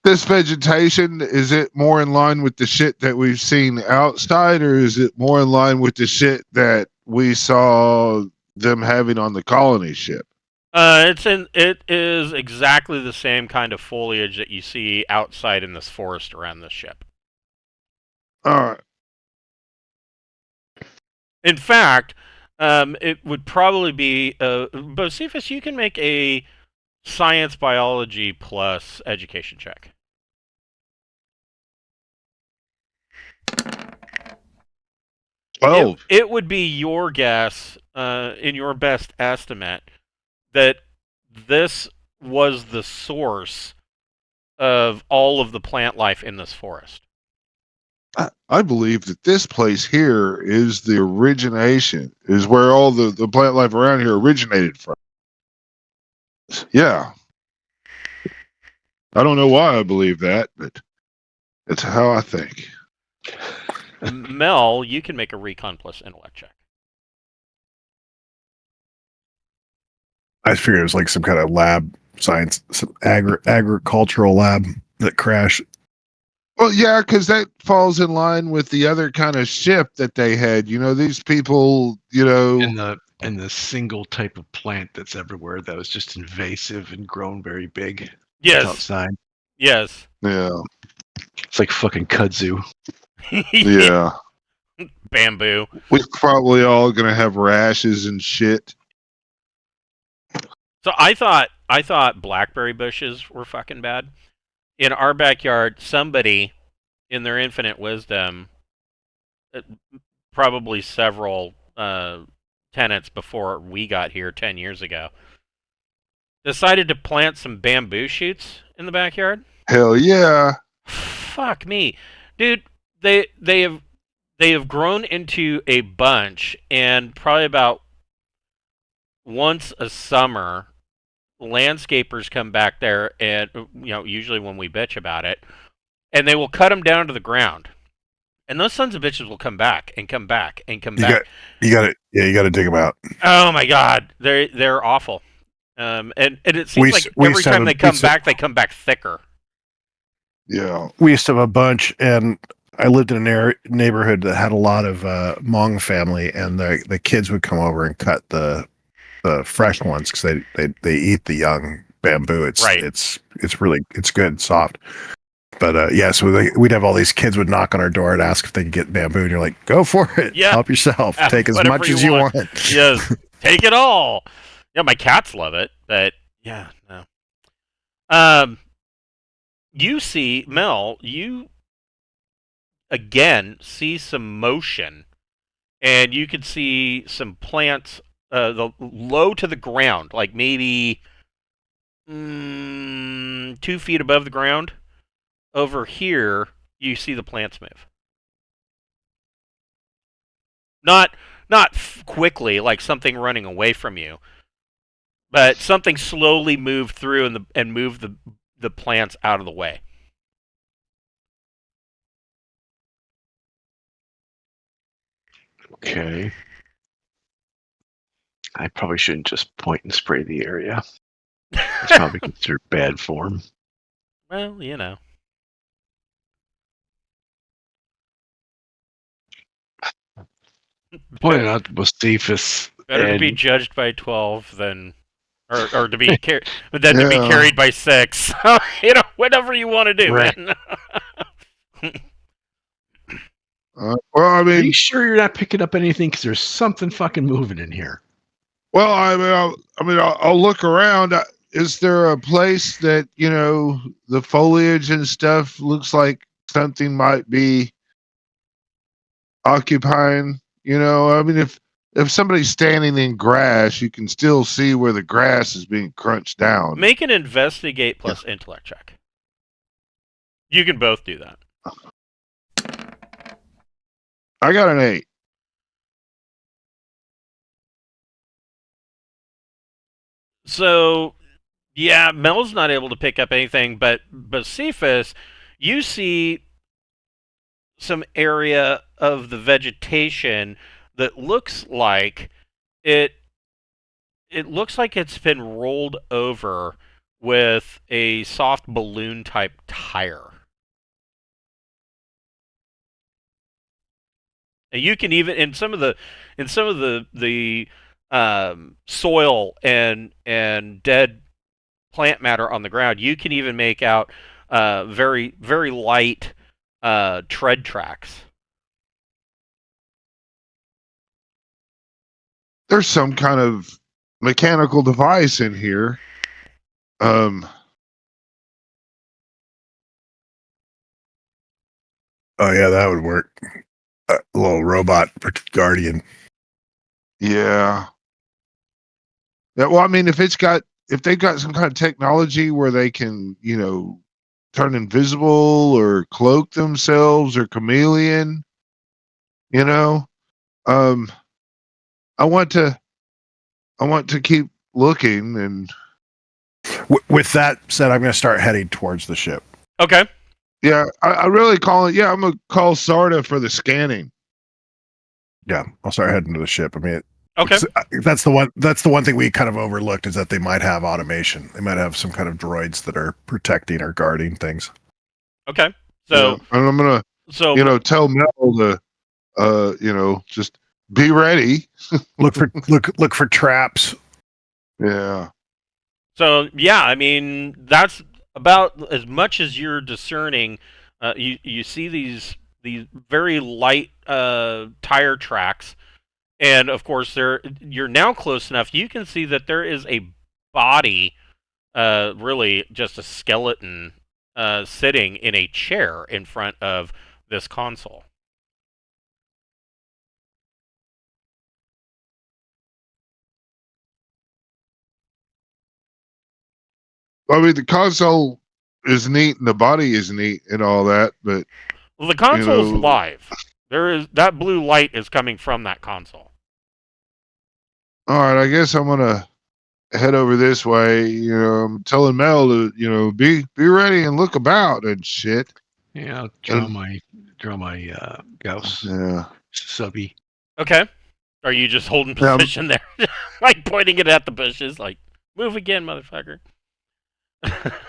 this vegetation, is it more in line with the shit that we've seen outside, or is it more in line with the shit that we saw them having on the colony ship? It is exactly the same kind of foliage that you see outside in this forest around this ship. All right. In fact, it would probably be Bocephus, you can make a science biology plus education check. Oh, it would be your guess, in your best estimate, that this was the source of all of the plant life in this forest. I believe that this place here is the origination, is where all the plant life around here originated from. Yeah. I don't know why I believe that, but it's how I think. Mel, you can make a recon plus intellect check. I figured it was like some kind of lab science, some agricultural lab that crashed. Well, yeah, because that falls in line with the other kind of ship that they had. These people, And the single type of plant that's everywhere that was just invasive and grown very big. Yes. Outside. Yes. Yeah. It's like fucking kudzu. Yeah. Bamboo. We're probably all gonna have rashes and shit. So I thought blackberry bushes were fucking bad. In our backyard, somebody, in their infinite wisdom, probably several tenants before we got here 10 years ago, decided to plant some bamboo shoots in the backyard. Hell yeah. Fuck me. Dude, they have grown into a bunch, and probably about once a summer, landscapers come back there, and usually when we bitch about it, and they will cut them down to the ground, And those sons of bitches will come back and come back and come You back. you got to dig them out. Oh my god, they're awful. And it seems like We every time they come back thicker. Yeah, we used to have a bunch, and I lived in a neighborhood that had a lot of Hmong family, and the kids would come over and cut the fresh ones because they eat the young bamboo. It's Right. it's really good and soft. But yeah, so we'd have all these kids would knock on our door and ask if they could get bamboo, and you're like, go for it. Yeah. Help yourself. Take as Whatever much you as you want. want. Yes, take it all. Yeah, my cats love it, but yeah, no. You see, Mel, you again see some motion, and you can see some plants, the low to the ground, like maybe 2 feet above the ground. Over here, you see the plants move. Not quickly, like something running away from you, but something slowly moved through and moved the plants out of the way. Okay. I probably shouldn't just point and spray the area. It's probably considered bad form. Well, you know. Pointing out the Bocephus. Better to be judged by 12 than, or to be than to be carried by 6. You know, whatever you want to do, Right. man. Well, I Are mean, you sure you're not picking up anything? Because there's something fucking moving in here. well, I'll look around. Is there a place that the foliage and stuff looks like something might be occupying? I mean, if somebody's standing in grass, you can still see where the grass is being crunched down. Make an investigate plus intellect check. You can both do that. I got an 8. So, yeah, Mel's not able to pick up anything, but Cephas, you see some area of the vegetation that looks like it looks like it's been rolled over with a soft balloon type tire. And you can even in some of the soil and dead plant matter on the ground, you can even make out very very light tread tracks. There's some kind of mechanical device in here. Oh yeah, that would work. A little robot guardian. Yeah. Yeah. Well, I mean, if they've got some kind of technology where they can, turn invisible or cloak themselves or chameleon, I want to keep looking. And With that said, I'm going to start heading towards the ship. Okay. yeah, I really call it. Yeah, I'm gonna call Sarda for the scanning. Yeah, I'll start heading to the ship. I mean, Okay. that's the one thing we kind of overlooked is that they might have automation. They might have some kind of droids that are protecting or guarding things. Okay. So and I'm gonna tell Mel to just be ready. Look for traps. Yeah. So yeah, I mean that's about as much as you're discerning. You see these very light tire tracks, and of course you're now close enough. You can see that there is a body, really just a skeleton, sitting in a chair in front of this console. I mean, the console is neat and the body is neat and all that, but Well, the console's live. There is that blue light is coming from that console. all right, I guess I'm gonna head over this way. I'm telling Mel to be ready and look about and shit. Yeah, I'll draw my draw my Gauss Yeah. subby. Okay. Are you just holding position there, like pointing it at the bushes, like move again, motherfucker?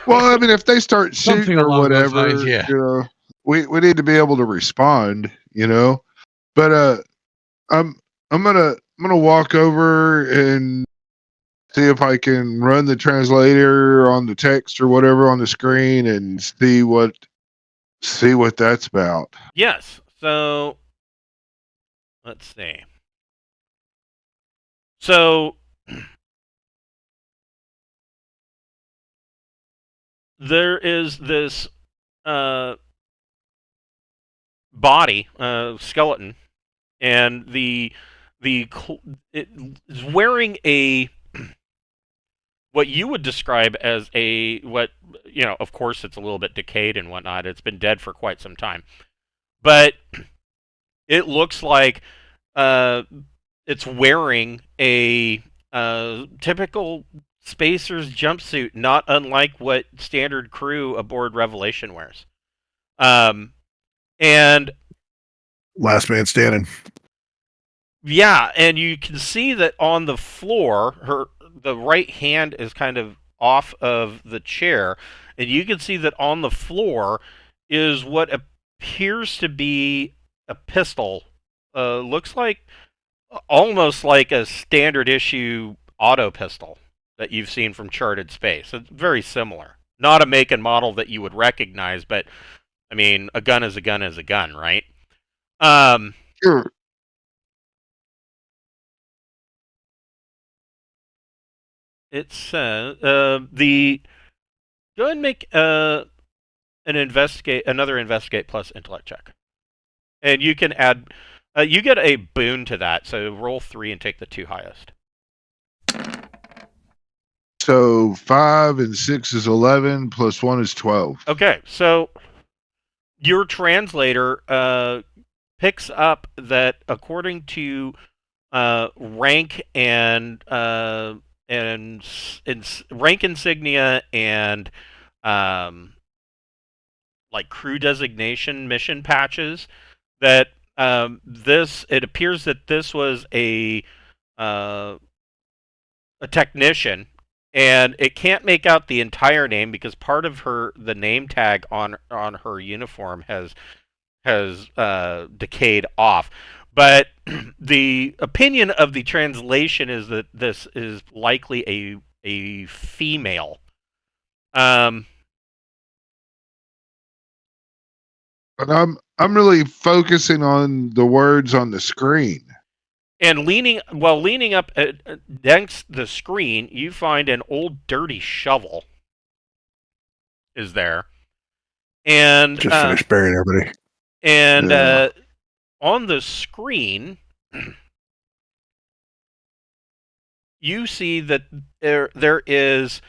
Well, I mean, if they start Something shooting or along those whatever, lines, yeah. we need to be able to respond, But I'm gonna walk over and see if I can run the translator on the text or whatever on the screen and see what that's about. Yes. So let's see. So there is this body, skeleton, and it is wearing a what you would describe as of course it's a little bit decayed and whatnot. It's been dead for quite some time, but it looks like it's wearing a typical spacer's jumpsuit, not unlike what standard crew aboard Revelation wears. And Last man standing. yeah, and you can see that on the floor, the right hand is kind of off of the chair, and you can see that on the floor is what appears to be a pistol. Looks like almost like a standard issue auto pistol that you've seen from Charted Space. It's very similar. Not a make and model that you would recognize, but I mean, a gun is a gun is a gun, right? Sure. It says the go ahead and make another investigate plus intellect check, and you can add. You get a boon to that, so roll 3 and take the 2 highest. So 5 and 6 is 11, plus 1 is 12. Okay, so your translator picks up that according to rank and rank insignia and like crew designation mission patches, that it appears that this was a technician, and it can't make out the entire name because part of the name tag on her uniform has decayed off. But the opinion of the translation is that this is likely a female. But I'm really focusing on the words on the screen. And leaning up against the screen, you find an old dirty shovel is there. And Just finished burying everybody. And on the screen, you see that there is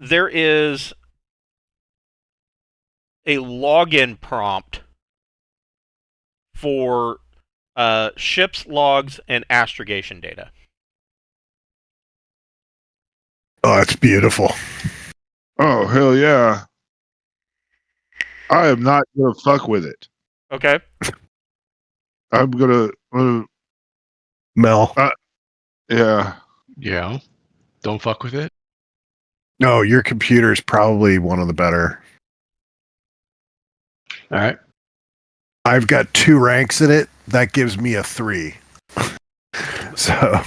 there is a login prompt for ship's logs and astrogation data. Oh, it's beautiful. Oh, hell yeah. I am not going to fuck with it. Okay. I'm going to... Mel. Yeah. Yeah. Don't fuck with it. No, your computer is probably one of the better. All right. I've got 2 ranks in it. That gives me a 3. So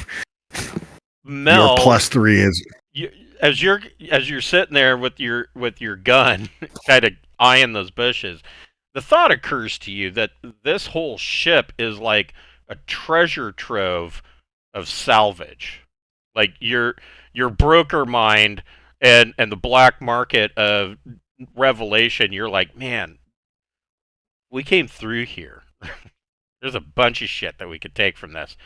Mel, your plus 3 is as you're sitting there with your gun, kind of eyeing those bushes. The thought occurs to you that this whole ship is like a treasure trove of salvage. Like your broker mind and the black market of Revelation, you're like, man, we came through here. There's a bunch of shit that we could take from this.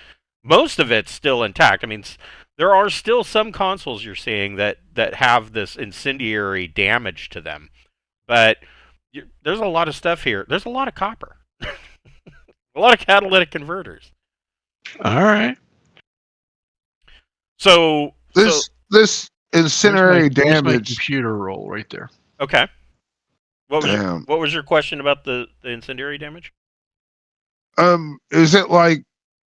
Most of it's still intact. I mean, there are still some consoles you're seeing that have this incendiary damage to them. But there's a lot of stuff here. There's a lot of copper. A lot of catalytic converters. All right. So This incendiary There's my damage. computer roll right there. okay. What Damn. was your question about the incendiary damage? Is it like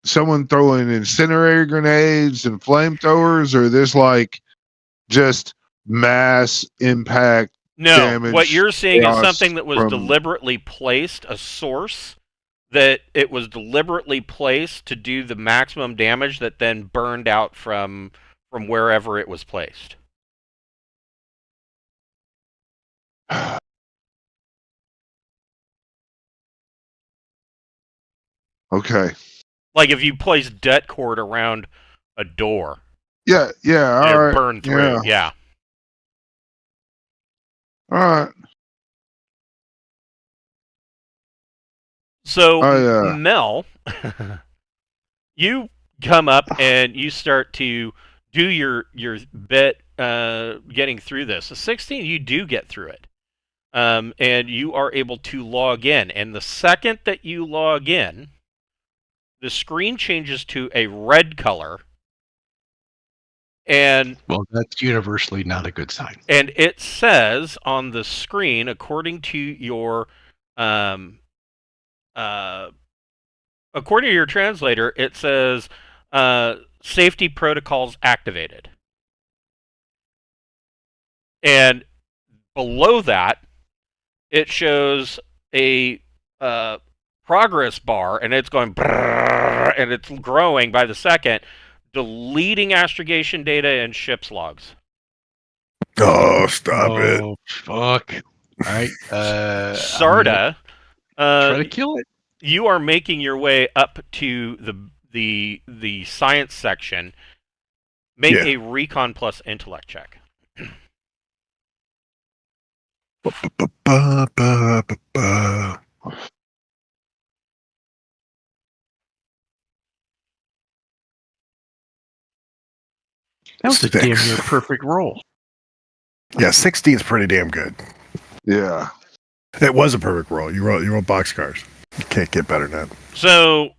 someone throwing incendiary grenades and flamethrowers, or this like just mass impact No, damage? what you're seeing is chaos something that was from- deliberately placed, a source that it was deliberately placed to do the maximum damage that then burned out from wherever it was placed. Okay. Like if you place det cord around a door, Yeah. Yeah. it All right. burn through. Yeah. All right. So Oh, yeah. Mel, you come up and you start to do your bit getting through this. The 16, you do get through it. And you are able to log in. And the second that you log in, the screen changes to a red color. And Well, that's universally not a good sign. And it says on the screen, according to your translator, it says safety protocols activated. And below that, it shows a progress bar, and it's going brrr, and it's growing by the second, deleting astrogation data and ship's logs. Oh, stop it. Oh, fuck. All right. Sarda, try to kill it. you are making your way up to the science section. Make a recon plus intellect check. Ba-ba-ba-ba-ba. That was a Six. damn near perfect roll. Yeah, 16 is pretty damn good. Yeah. It was a perfect roll. You roll boxcars. You can't get better than that. So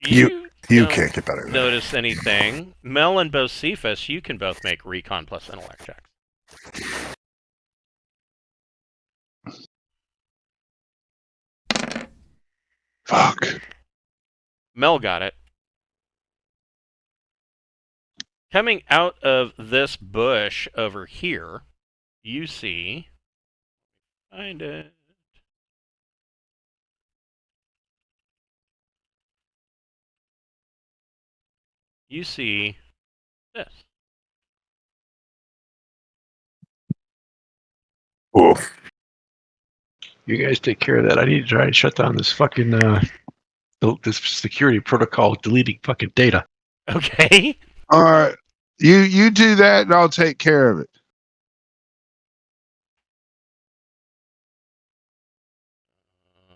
You don't can't get better than that. notice anything. Mel and Bocephus, you can both make recon plus intellect checks. Fuck. Mel got it. Coming out of this bush over here, you see. Find it. You see this. Oof. You guys take care of that. I need to try to shut down this fucking this security protocol deleting fucking data. Okay. All right. You do that, and I'll take care of it.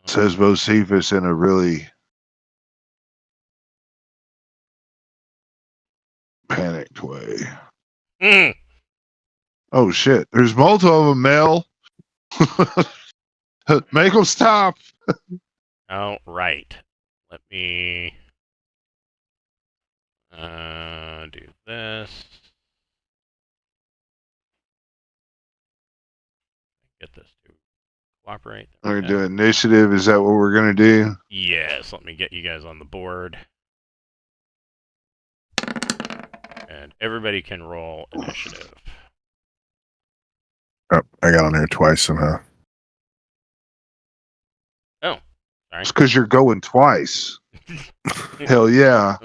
Says Bocephus in a really panicked way. Mm. Oh shit! There's multiple of them, Mel. Make them stop. All right. Let me do this. Get this to cooperate. There We're we gonna go. do initiative. Is that what we're gonna do? Yes, let me get you guys on the board. And everybody can roll initiative. Oh, I got on there twice somehow. Oh, sorry. It's because you're going twice. Hell yeah!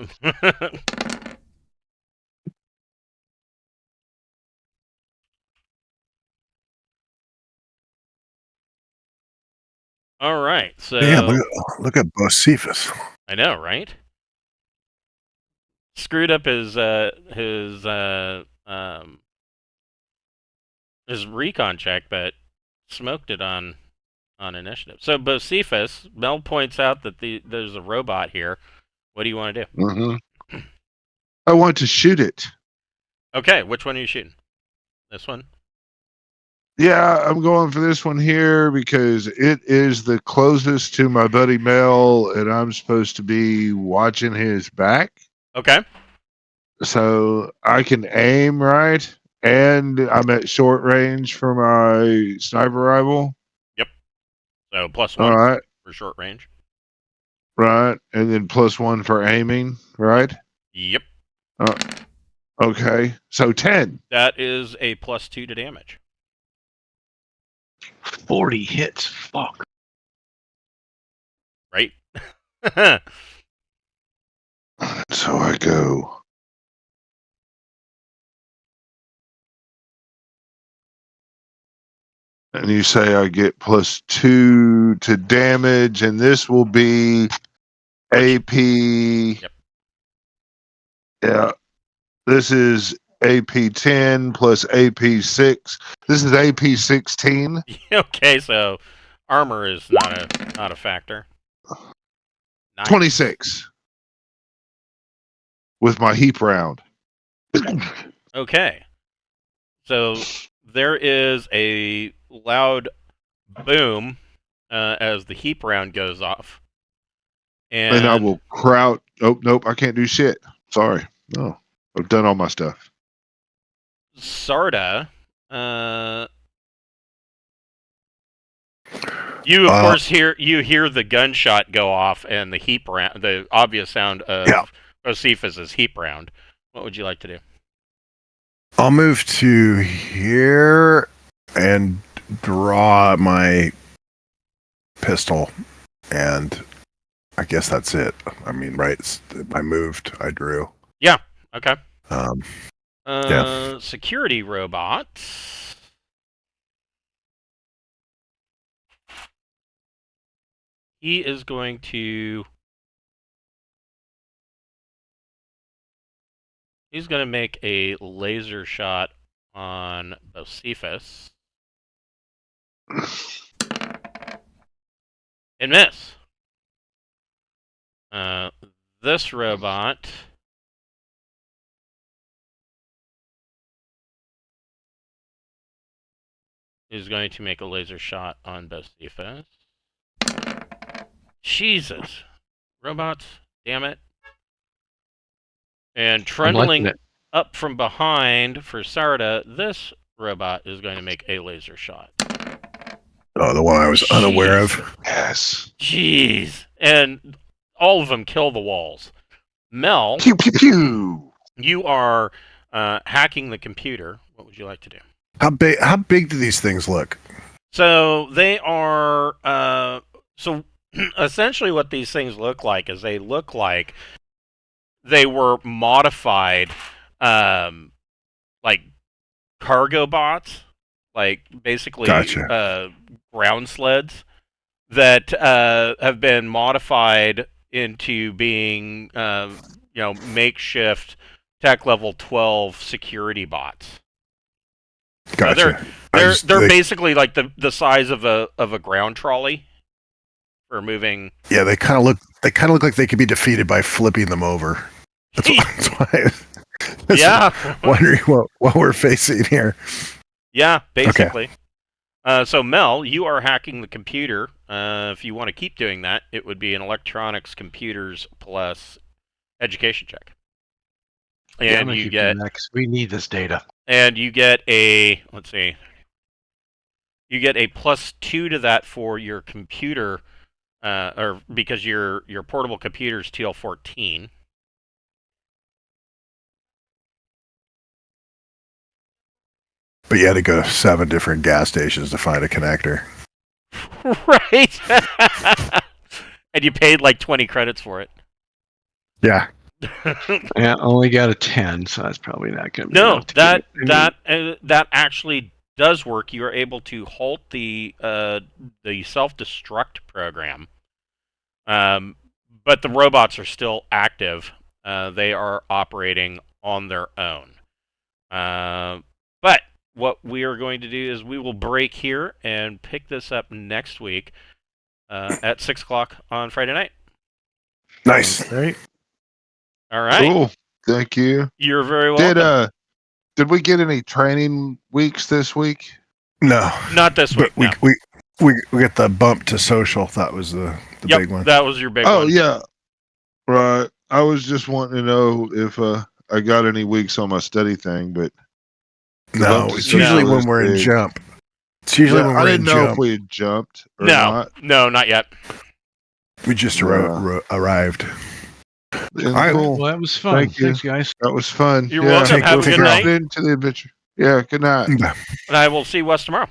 All right, so Yeah, look at Bocephus. I know, right? Screwed up his recon check, but smoked it on initiative. So Bocephus, Mel points out that there's a robot here. What do you want to do? Mm-hmm. I want to shoot it. Okay, which one are you shooting? This one? Yeah, I'm going for this one here because it is the closest to my buddy Mel, and I'm supposed to be watching his back. Okay. So I can aim, right? And I'm at short range for my sniper rifle. So plus All one right, for short range. right. And then +1 for aiming, right? Yep. Okay. So 10. That is a +2 to damage. 40 hits. Fuck. Right? So I go. And you say I get +2 to damage, and this will be AP. Yep. Yeah. This is AP 10 plus AP 6. This is AP 16. Okay, so armor is not a factor. Nice. 26 with my heap round. Okay. So there is a loud boom as the heap round goes off. And I will crouch. Oh, nope, I can't do shit. Sorry. No, I've done all my stuff. Sarda, you of course hear the gunshot go off and the heap round, the obvious sound of Josephus's heap round. What would you like to do? I'll move to here and draw my pistol, and I guess that's it. I mean, right? I moved. I drew. Yeah. Okay. Yeah. Security robot. He is going to. He's going to make a laser shot on Josephus. And miss. This robot is going to make a laser shot on Josephus. Jesus. Robots, damn it. And trundling up from behind for Sarda, this robot is going to make a laser shot. Oh, the one I was unaware of. Yes. Jeez. And all of them kill the walls. Mel, Pew, pew, pew. you are hacking the computer. What would you like to do? How big do these things look? So they are. So essentially, what these things look like is they look like they were modified, like cargo bots, like basically ground sleds that have been modified into being, makeshift tech level 12 security bots. Gotcha. They're basically like the size of a ground trolley for moving. Yeah, they kind of look like they could be defeated by flipping them over. That's why wondering what we're facing here. Yeah, basically. Okay. So Mel, you are hacking the computer. If you want to keep doing that, it would be an electronics computers plus education check. And you get we need this data. And you get a you get a +2 to that for your computer, or because your portable computer is TL14. But you had to go to 7 different gas stations to find a connector. Right. And you paid like 20 credits for it. Yeah. Yeah, only got a 10, so that's probably not going to be No, that actually does work. You are able to halt the self-destruct program, but the robots are still active. They are operating on their own. But what we are going to do is we will break here and pick this up next week at 6 o'clock on Friday night. Nice. Right. All right. Cool. Thank you. You're very welcome. Did we get any training weeks this week? No. Not this week. But we get the bump to social. That was the big one. That was your big one. Oh, yeah. Right. I was just wanting to know if I got any weeks on my study thing, but No, bump to it's usually social when is we're in big. jump. It's usually Yeah, when I we're didn't in know if jump. we had jumped or No, not. no, not yet. We just Yeah. arrived. And All right. Well, that was fun. Thank you. Thanks, guys. That was fun. You're welcome. Take- Have a take good care. night, Into the adventure. Yeah. Good night. and I will see Wes tomorrow.